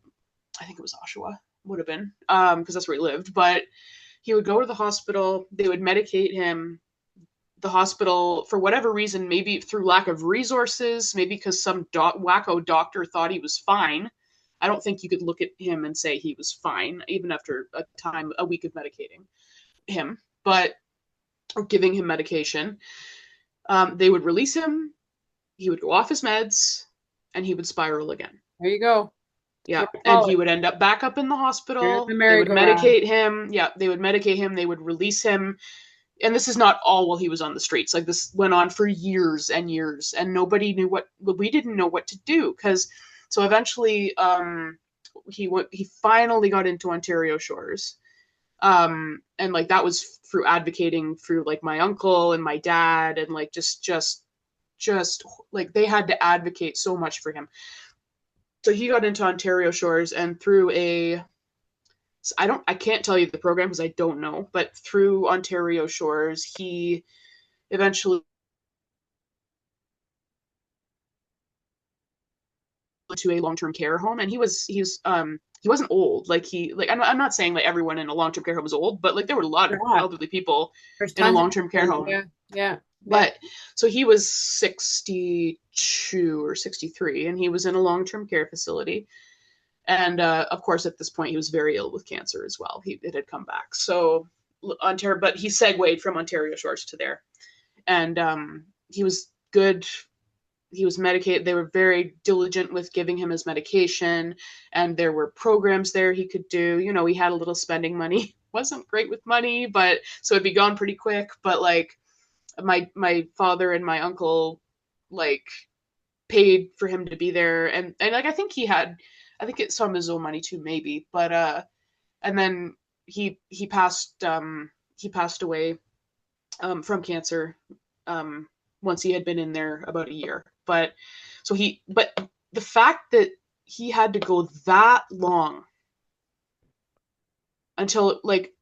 I think it was Oshawa, would have been, because that's where he lived. But he would go to the hospital, they would medicate him. The hospital, for whatever reason, maybe through lack of resources, maybe because some wacko doctor thought he was fine. I don't think you could look at him and say he was fine, even after a week of medicating him, but or giving him medication. They would release him, he would go off his meds, and he would spiral again. There you go. That's Yeah, what we and call he it. would end up back up in the You're in the hospital. They would merry-go-round. medicate him. Yeah, they would medicate him. They would release him. And this is not all while he was on the streets. Like this went on for years and years, and nobody knew what. We didn't know what to do, because so eventually, he finally got into Ontario Shores, and like that was through advocating through like my uncle and my dad, and like just like they had to advocate so much for him. So he got into Ontario Shores, and through a I can't tell you the program because I don't know, but through Ontario Shores, he eventually went to a long-term care home. And he wasn't old. Like I'm not saying like everyone in a long-term care home was old, but like there were a lot You're of not. elderly people There's in a tons of long-term care people. home. Yeah, yeah, yeah. But so he was 62 or 63, and he was in a long-term care facility. And of course, at this point, he was very ill with cancer as well. It had come back. So Ontario, but he segued from Ontario Shores to there, and he was good. He was medicated. They were very diligent with giving him his medication, and there were programs there he could do. You know, he had a little spending money. Wasn't great with money, but so it'd be gone pretty quick. But like my father and my uncle, like paid for him to be there, and like I think it's some of his own money too, maybe. But and then he passed away from cancer once he had been in there about a year. But but the fact that he had to go that long until like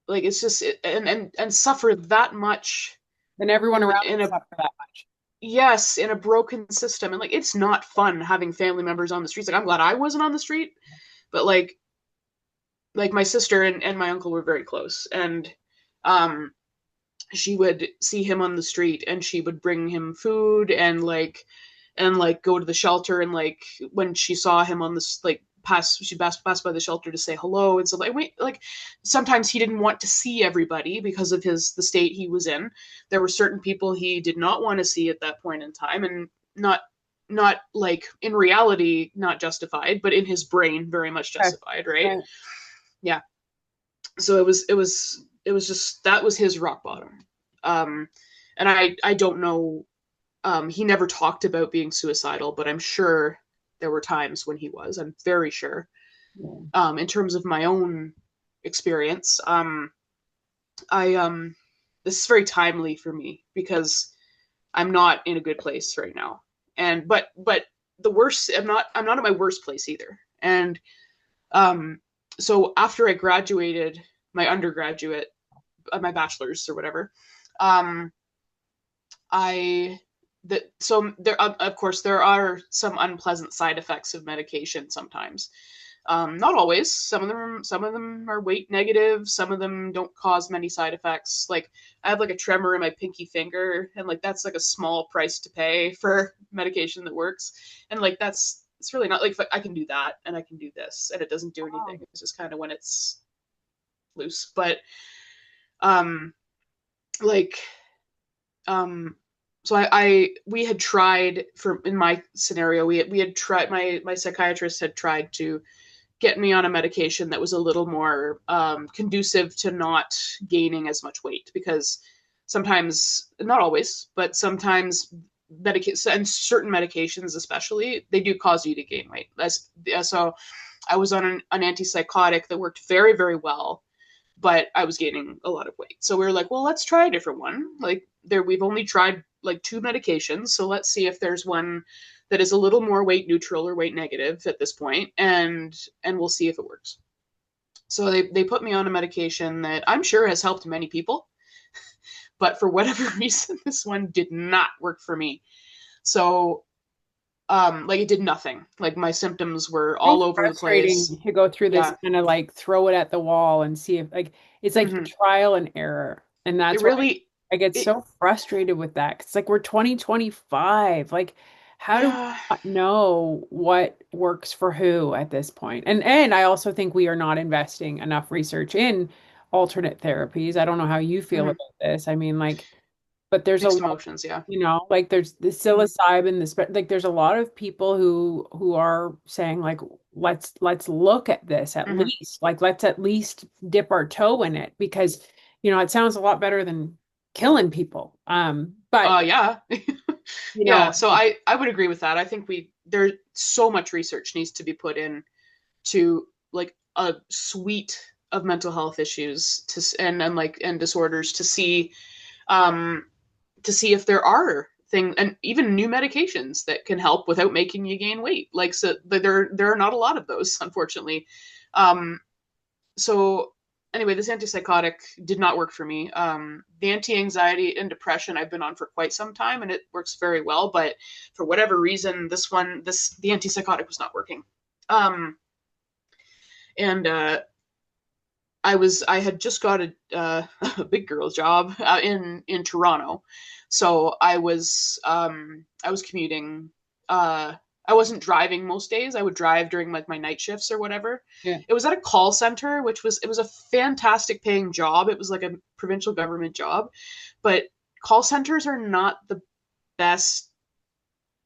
it's just and suffer that much And everyone in around him in a suffer that much. yes, in a broken system. And like it's not fun having family members on the streets. Like I'm glad I wasn't on the street, but like my sister and my uncle were very close. And um she would see him on the street and she would bring him food and like go to the shelter. And like when she saw him on this like pass by the shelter to say hello. And so like wait, like sometimes he didn't want to see everybody because of the state he was in. There were certain people he did not want to see at that point in time, and not like in reality not justified, but in his brain very much Okay. justified, right? Right. Yeah. So it was just that was his rock bottom. um and I don't know. He never talked about being suicidal, but I'm sure there were times when he was. I'm very sure. Yeah. In terms of my own experience, I this is very timely for me because I'm not in a good place right now. And but the worst, I'm not at my worst place either. And um so after I graduated my undergraduate, my bachelor's or whatever, um I that so there of course there are some unpleasant side effects of medication sometimes. Not always. Some of them are weight negative. Some of them don't cause many side effects. Like I have like a tremor in my pinky finger, and like that's like a small price to pay for medication that works. And like that's it's really not like I can do that and I can do this and it doesn't do anything. It's just kind of when it's loose. But um like um so I we had tried for in my scenario we had tried my psychiatrist had tried to get me on a medication that was a little more conducive to not gaining as much weight because sometimes, not always, but sometimes and certain medications especially, they do cause you to gain weight. So I was on an antipsychotic that worked very, very well, but I was gaining a lot of weight. So we were like, well, let's try a different one. Like there, we've only tried like two medications, so let's see if there's one that is a little more weight neutral or weight negative at this point, and we'll see if it works. So they put me on a medication that I'm sure has helped many people, but for whatever reason, this one did not work for me. So like it did nothing. Like my symptoms were So all over the place. frustrating to go through this Yeah. kind of like throw it at the wall and see if like it's like Hmm. trial and error. And It that's why really I get it so frustrated with that. It's like we're 2025. Like, how do we yeah. not know what works for who at this point? And I also think we are not investing enough research in alternate therapies. I don't know how you feel Hmm. about this. I mean, like, but there's a Mixed lot, emotions, yeah. like there's the Hmm. psilocybin, like there's a lot of people who are saying like let's look at this at Hmm. least. Like let's at least dip our toe in it because it sounds a lot better than killing people. But Yeah. you know, Yeah, so I would agree with that. I think there's so much research needs to be put in to like a suite of mental health issues and disorders um to see if there are things and even new medications that can help without making you gain weight. Like so there are not a lot of those, unfortunately. Um so anyway, this antipsychotic did not work for me. The anti-anxiety and depression I've been on for quite some time, and it works very well. But for whatever reason, the antipsychotic was not working. Um, and I had just got a big girl job in Toronto, so I was commuting. I wasn't driving most days. I would drive during like my night shifts or whatever. yeah, It was at a call center, it was a fantastic paying job. It was like a provincial government job, but call centers are not the best.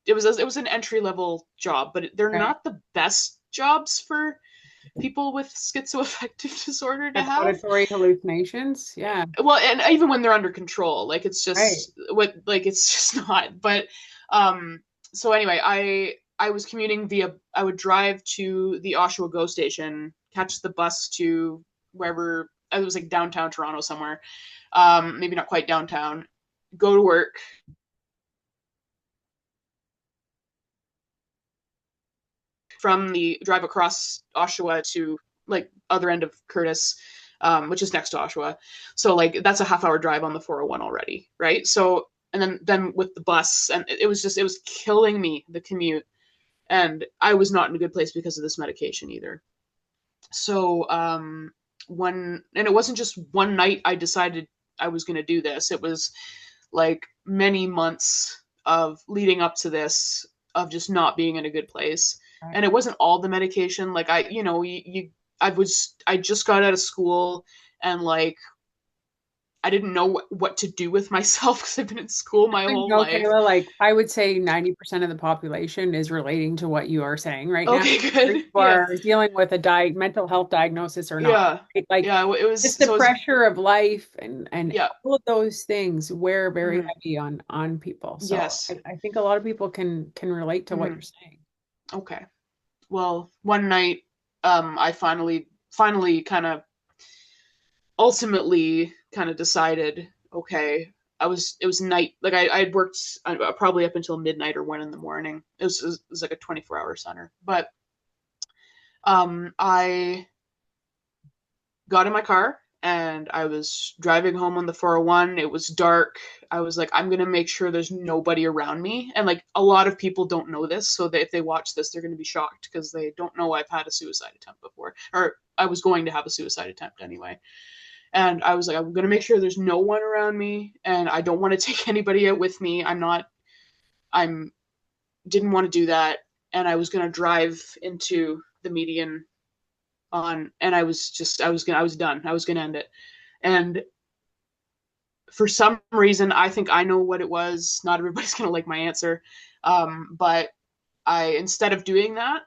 It was an entry level job, but they're right. not the best jobs for people with schizoaffective disorder to That's have. auditory hallucinations. Yeah, Well, and even when they're under control, like right. it's just not. But um so anyway, I was commuting via I would drive to the Oshawa GO station, catch the bus to wherever it was, like downtown Toronto somewhere. Maybe not quite downtown. Go to work from the drive across Oshawa to like other end of Curtis, which is next to Oshawa. So like that's a half-hour drive on the 401 already, right? So and then with the bus, and it was killing me, the commute, and I was not in a good place because of this medication either. So one and it wasn't just one night I decided I was going to do this. It was like many months of leading up to this, of just not being in a good place. Right. And it wasn't all the medication. Like I just got out of school, and like I didn't know what to do with myself because I've been in school my whole No, life. Kayla, like I would say 90% of the population is relating to what you are saying right now. Okay, People good. Yeah. are dealing with a mental health diagnosis or not. Yeah. Right? Like Yeah, it was just the so it was pressure of life and yeah. all of those things wear very Mhm. heavy on people. So Yes. I think a lot of people can relate to what Mhm. you're saying. Okay. Well, one night I finally kind of ultimately kind of decided, okay, it was night. Like I had worked probably up until midnight or 1 in the morning. It was like a 24-hour center. But I got in my car and I was driving home on the 401. It was dark. I was like, I'm going to make sure there's nobody around me. And like a lot of people don't know this. So that if they watch this, they're going to be shocked because they don't know I've had a suicide attempt before, or I was going to have a suicide attempt anyway. And I was like, I'm going to make sure there's no one around me and I don't want to take anybody out with me. I'm, didn't want to do that. And I was going to drive into the median and I was done. I was gonna end it. And for some reason, I think I know what it was. Not everybody's gonna like my answer. But instead of doing that,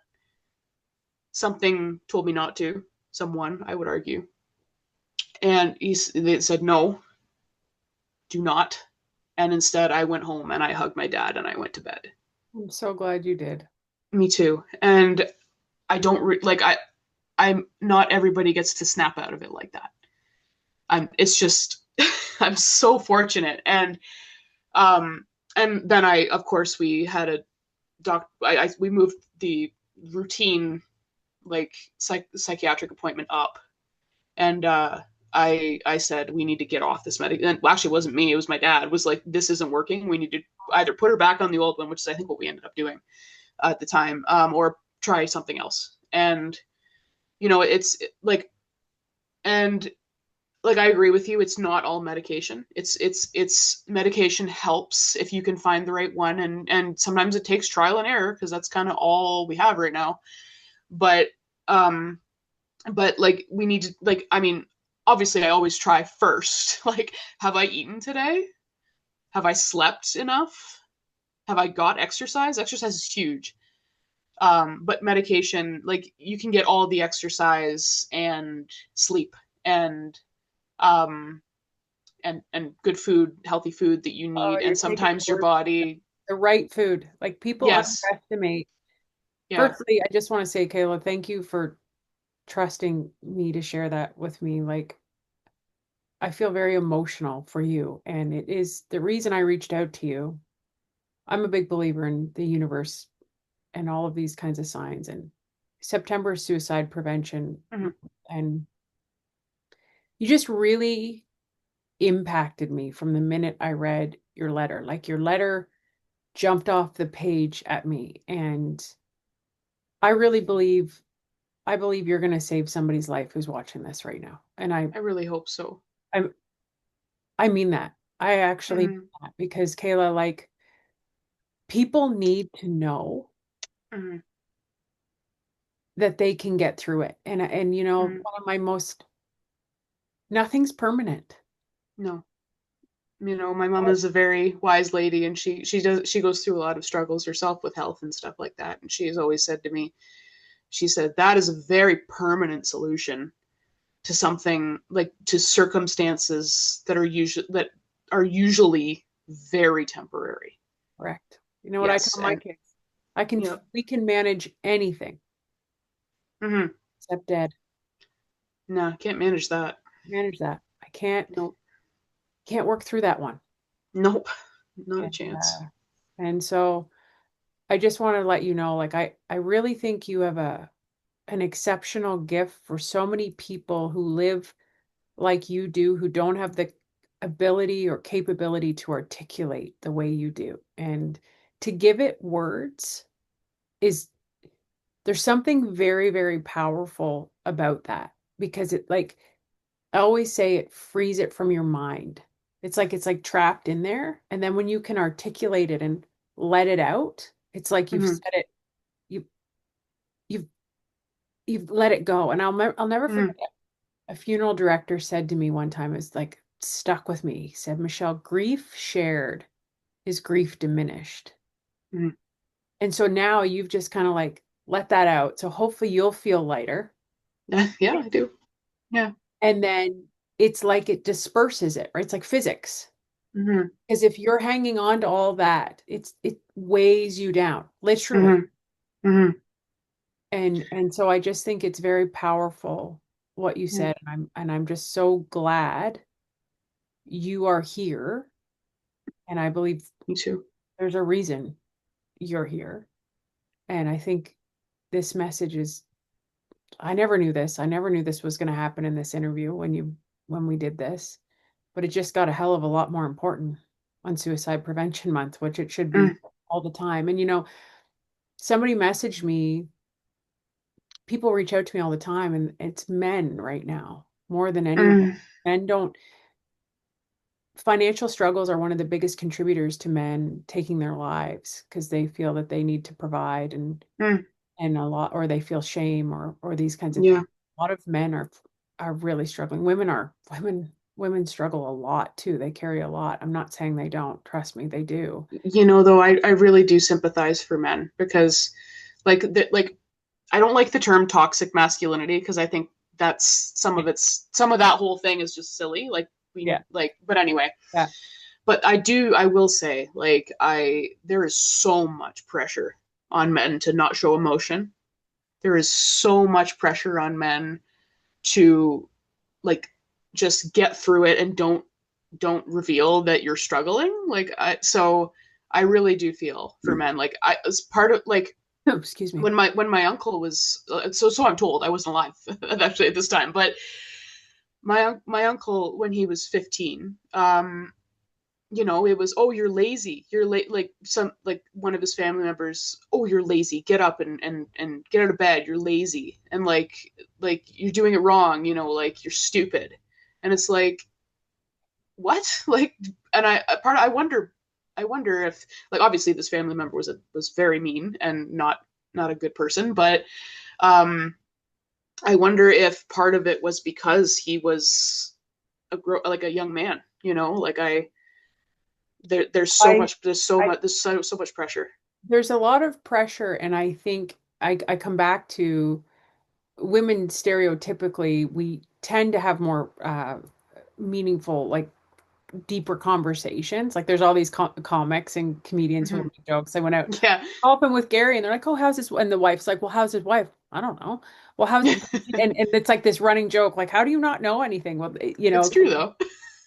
something told me not to. Someone, I would argue. And they said, no, do not. And instead, I went home and I hugged my dad and I went to bed. I'm so glad you did. Me too. And I don't like, I'm not everybody gets to snap out of it like that. It's just, I'm so fortunate. And then of course, we had a we moved the routine, like psychiatric appointment up. And, I said, we need to get off this medication. Well, actually, it wasn't me. It was my dad was like, this isn't working. We need to either put her back on the old one, which is I think what we ended up doing at the time, or try something else. And, it's like, and like I agree with you, it's not all medication. It's medication helps if you can find the right one, and sometimes it takes trial and error because that's kind of all we have right now. But um but like we need to, like, I mean, obviously I always try first. Like, have I eaten today? Have I slept enough? Have I got exercise? Exercise is huge. But medication, like, you can get all the exercise and sleep and um and good food, healthy food that you Oh, need. you're And taking sometimes your the word, body, the right food. Like people yes, underestimate. yeah, Firstly, I just want to say, Kayla, thank you for trusting me to share that with me. Like, I feel very emotional for you. And it is the reason I reached out to you. I'm a big believer in the universe and all of these kinds of signs. And September is suicide prevention. mm-hmm. And you just really impacted me from the minute I read your letter. Like your letter jumped off the page at me. And I really believe you're going to save somebody's life who's watching this right now. And I really hope so. I, I mean that. I actually mean Mm-hmm. that because Kayla, like people need to know Mm-hmm. that they can get through it. And Mm-hmm. one of my most nothing's permanent. No, my mom is a very wise lady, and she goes through a lot of struggles herself with health and stuff like that. And she has always said to me, she said that is a very permanent solution to something, like to circumstances that are usually very temporary. Correct. You know what I Yes, tell my and kids? yeah. We can manage anything Mm-hmm. except dead. No, can't manage that. Manage that. I Nope. can't work through that one. Nope. Not a And chance. so I just want to let you know, like I really think you have an exceptional gift for so many people who live like you do, who don't have the ability or capability to articulate the way you do. And to give it words is there's something very, very powerful about that because it like I always say it frees it from your mind. It's like trapped in there. And then when you can articulate it and let it out, it's like you've Mm-hmm. said it, you you've you've let it go. And I'll never Mm-hmm. forget. A funeral director said to me one time, it's like stuck with me. He said, Michelle, grief shared is grief diminished. Mm-hmm. And so now you've just kind of like let that out. So hopefully you'll feel lighter. Yeah, I do. Yeah. And then it's like it disperses it, right? It's like physics. Mm-hmm. Because if you're hanging on to all that, it weighs you down, literally. Mm-hmm. Mm-hmm. And so I just think it's very powerful what you Yeah. said. And I'm just so glad you are here And I believe Me too. there's a reason you're here. And I think this message is, I never knew this. I never knew this was going to happen in this interview when we did this, but it just got a hell of a lot more important on Suicide Prevention Month, which it should be Mm, all the time. And somebody messaged me, people reach out to me all the time, and it's men right now more than anyone. mm, Men don't, financial struggles are one of the biggest contributors to men taking their lives because they feel that they need to provide mm. and a lot, or they feel shame or these kinds of Yeah. things. A lot of men are really struggling. Women struggle a lot too. They carry a lot. I'm not saying they don't. Trust me, they do. Though I really do sympathize for men because like I don't like the term toxic masculinity because I think that's some of that whole thing is just silly. Like we Yeah. like but anyway. Yeah. But I will say, there is so much pressure on men to not show emotion. There is so much pressure on men to like just get through it and don't reveal that you're struggling. I really do feel for men. Like I as part of like Oh, excuse me. when my uncle was so I'm told I wasn't alive actually at this time, but my uncle when he was 15, it was, oh, you're lazy, you're late, like some like one of his family members, oh, you're lazy, get up and get out of bed, you're lazy, and like you're doing it wrong, like you're stupid. And it's like, what? Like, and I wonder if, like, obviously this family member was very mean and not a good person, but um I wonder if part of it was because he was like a young man, like I, I there's so much pressure. there's a lot of pressure, and I think I come back to women stereotypically, we tend to have more meaningful, like deeper conversations. Like there's all these comics and comedians who will Hmm. make jokes. I went out Yeah. often with Gary, and they're like, "Oh, how's his?" And the wife's like, "Well, how's his wife?" I don't know. Well, how's and it's like this running joke, like, "How do you not know anything?" Well, It's true though.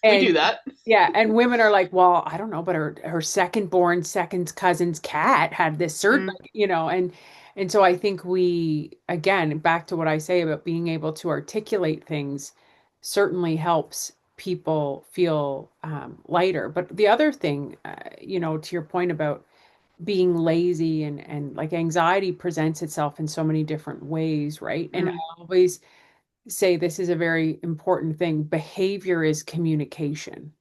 We and do that. yeah, and women are like, "Well, I don't know, but her second born, second cousin's cat had this cert," Mm, and so I think we, again, back to what I say about being able to articulate things certainly helps people feel lighter. But the other thing, to your point about being lazy and like anxiety presents itself in so many different ways, right? And I mm, always say this is a very important thing. Behavior is communication.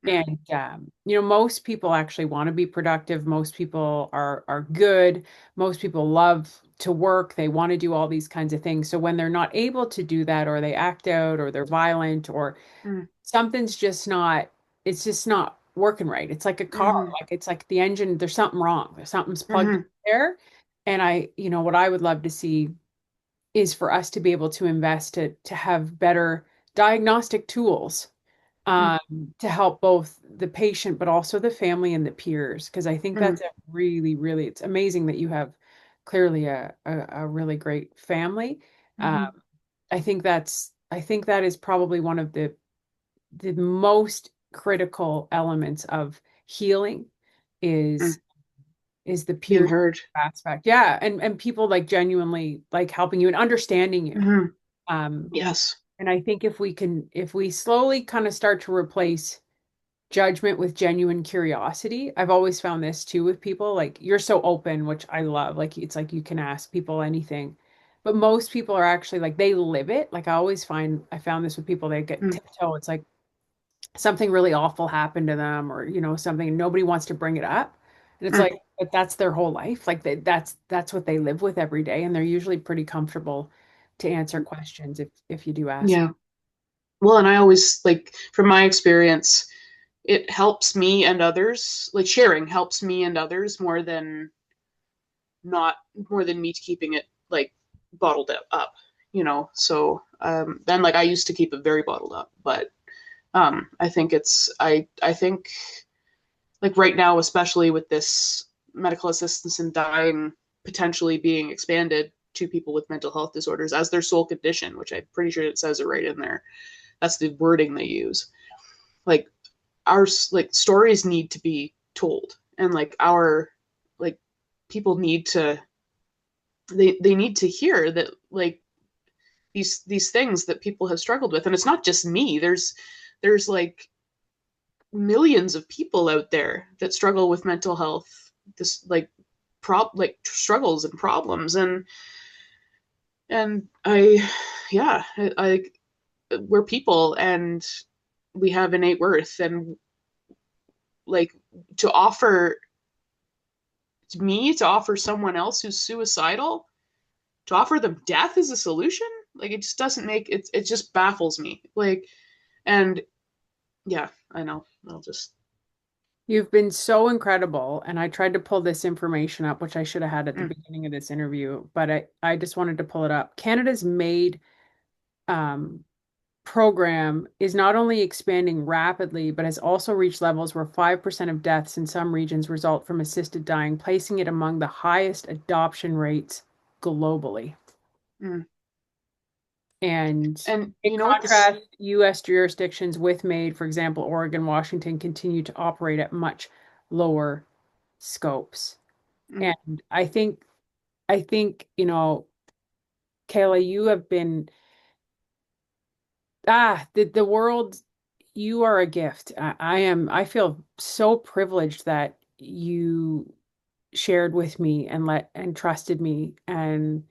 mm, And most people actually want to be productive. Most people are good. Most people love to work. They want to do all these kinds of things. So when they're not able to do that, or they act out, or they're violent, or mm, something's just not, it's just not working right. It's like a car. mm, Like it's like the engine, there's something wrong. There's something's plugged in mm, there. And what I would love to see is for us to be able to invest to have better diagnostic tools mm, um, to help both the patient but also the family and the peers. Because I think mm, that's a really, really, it's amazing that you have clearly a really great family. Um, mm, I think that is probably one of the most critical elements of healing mm. is the Being peer heard. aspect. Yeah, and people like genuinely like helping you and understanding you. Hmm. Um, Yes. and I think if we slowly kind of start to replace judgment with genuine curiosity. I've always found this too with people. Like you're so open, which I love. Like it's like you can ask people anything. But most people are actually like they live it. Like I found this with people, they get Mm, tiptoe. It's like something really awful happened to them, or something, and nobody wants to bring it up. And it's mm. like, but that's their whole life. Like that's what they live with every day, and they're usually pretty comfortable to answer questions if you do ask. Yeah. Well, and I always like, from my experience, it helps me and others. Like sharing helps me and others not more than me keeping it like bottled up. So then like I used to keep it very bottled up, but I think I think like right now, especially with this medical assistance in dying potentially being expanded to people with mental health disorders as their sole condition, which I'm pretty sure it says it right in there. That's the wording they use. Like our like stories need to be told, and like our like people need to they need to hear that like these things that people have struggled with. And it's not just me. There's like millions of people out there that struggle with mental health, this like like struggles and problems. And I yeah, we're people, and we have innate worth. And like to offer to offer someone else who's suicidal, to offer them death as a solution, like it just doesn't make it, it just baffles me. Like, and yeah, I know, I'll just You've been so incredible. And I tried to pull this information up, which I should have had at the mm, beginning of this interview, but I just wanted to pull it up. Canada's MAID um, program is not only expanding rapidly, but has also reached levels where 5% of deaths in some regions result from assisted dying, placing it among the highest adoption rates globally. mm. And And in you know what this contrast, US jurisdictions with MAID, for example, Oregon, Washington, continue to operate at much lower scopes. mm, And I think, Kayla, you have been the world, you are a gift. I feel so privileged that you shared with me and let and trusted me, and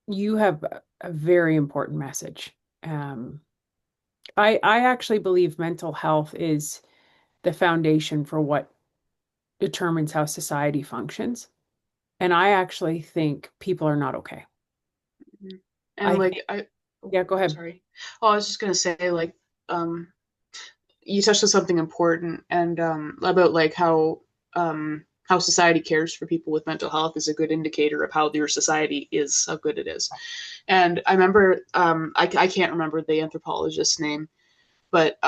you have a very important message. Um, I actually believe mental health is the foundation for what determines how society functions. And I actually think people are not okay. mm. And I like think, I oh, yeah, go ahead. sorry. Oh, I was just gonna say like um you touched on something important, and about like how society cares for people with mental health is a good indicator of how your society is, how good it is. And I remember I can't remember the anthropologist's name, but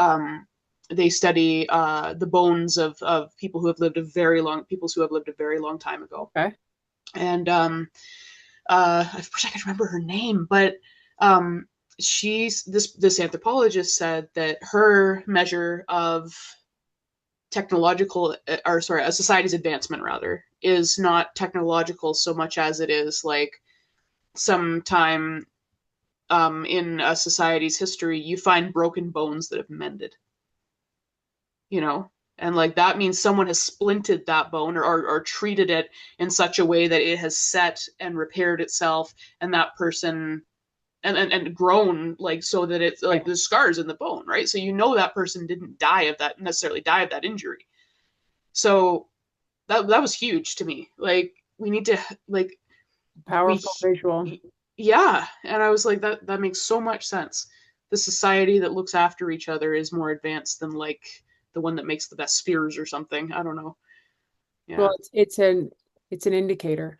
they study the bones of people who have lived a very long peoples who have lived a very long time ago. Okay. And I wish I could remember her name, but um, she's this anthropologist said that her measure of technological or sorry, a society's advancement rather is not technological so much as it is like sometime in a society's history you find broken bones that have mended, you know. And like that means someone has splinted that bone, or treated it in such a way that it has set and repaired itself, and that person and grown like so that it's like Right. the scars in the bone, right? So you know that person didn't die of that, necessarily die of that injury. So that was huge to me. Like we need to like we Powerful visual. yeah. And I was like that makes so much sense. The society that looks after each other is more advanced than like the one that makes the best spears or something. I don't know. Well, Yeah. it's an indicator.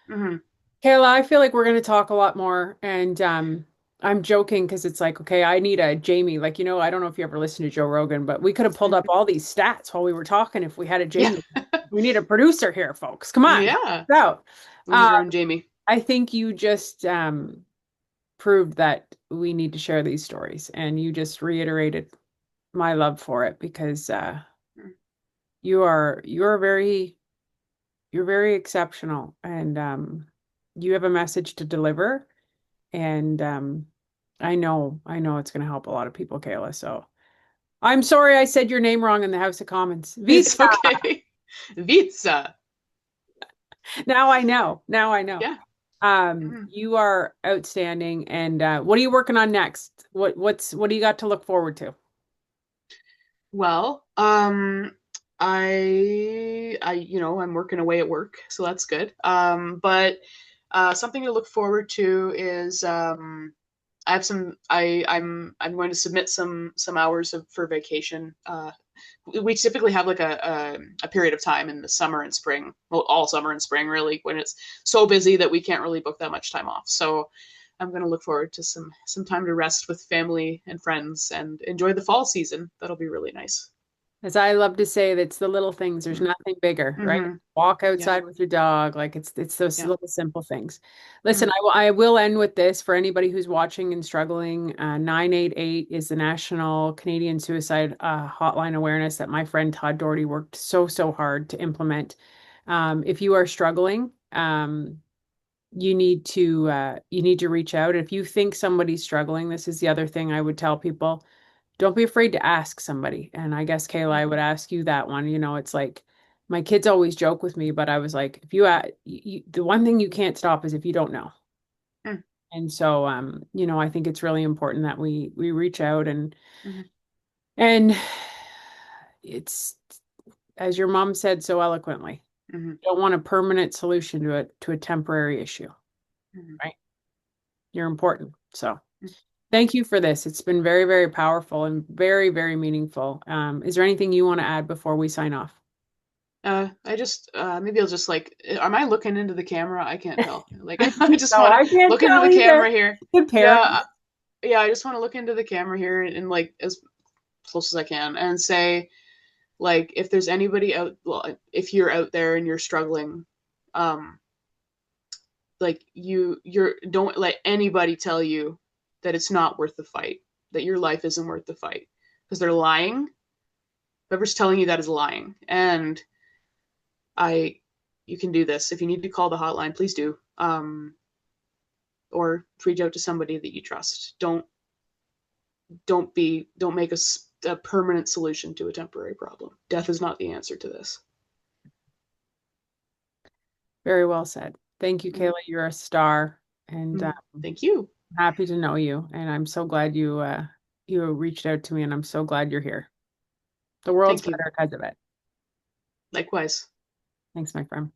Hmm. Kayla, I feel like we're going to talk a lot more, and I'm joking because it's like, okay, I need a Jamie. Like, I don't know if you ever listened to Joe Rogan, but we could have pulled up all these stats while we were talking if we had a Yeah. Jamie. We need a producer here, folks. Come on, help Yeah. us out. We Um, need our own Jamie. I think you just proved that we need to share these stories, and you just reiterated my love for it because you're very exceptional, and you have a message to deliver, and I know it's going to help a lot of people, Kayla. So I'm sorry I said your name wrong in the House of Commons. Vizza. It's okay. Vizza. Now I know. Now I know. Yeah. Mhm. You are outstanding. And what are you working on next? What do you got to look forward to? Well, I'm working away at work, so that's good. But something to look forward to is I have some. I'm going to submit some hours for vacation. We typically have like a period of time in the summer and spring, well, all summer and spring, really, when it's so busy that we can't really book that much time off. So I'm going to look forward to some time to rest with family and friends and enjoy the fall season. That'll be really nice. As I love to say, that's the little things. There's nothing bigger, right? Mm-hmm. Walk Yeah. outside with your dog. Like it's those Yeah. little simple things. Listen, Mm-hmm. I will end with this for anybody who's watching and struggling. 988 is the National Canadian Suicide Hotline awareness that my friend Todd Doherty worked so hard to implement. If you are struggling, you need to reach out. If you think somebody's struggling, this is the other thing I would tell people, don't be afraid to ask somebody. And I guess, Kayla, I would ask you that one. It's like my kids always joke with me, but I was like, if the one thing you can't stop is if you don't know. And so, I think it's really important that we reach out Mm-hmm. and it's, as your mom said so eloquently, Mm-hmm. you don't want a permanent solution to a temporary issue, Mm-hmm. right? You're important. So thank you for this. It's been very, very powerful and very meaningful. Is there anything you want to add before we sign off? I just maybe I'll just like, am I looking into the camera? I can't tell. Like, I just No, want to I can't look into tell the either. camera here. Good Yeah, parent. yeah, I just want to look into the camera here and like as close as I can and say, like, if there's anybody out, well, if you're out there and you're struggling, um, like you're don't let anybody tell you that it's not worth the fight, that your life isn't worth the fight, because they're lying. Whoever's telling you that is lying. And I, you can do this. If you need to call the hotline, please do. Or reach out to somebody that you trust. Don't make a permanent solution to a temporary problem. Death is not the answer to this. Very well said. Thank you, Mm, Kayla. You're a star, and mm. Thank you. happy to know you. And I'm so glad you reached out to me, and I'm so glad you're here. The world's Thank you. better because of it. Likewise. Thanks, my friend.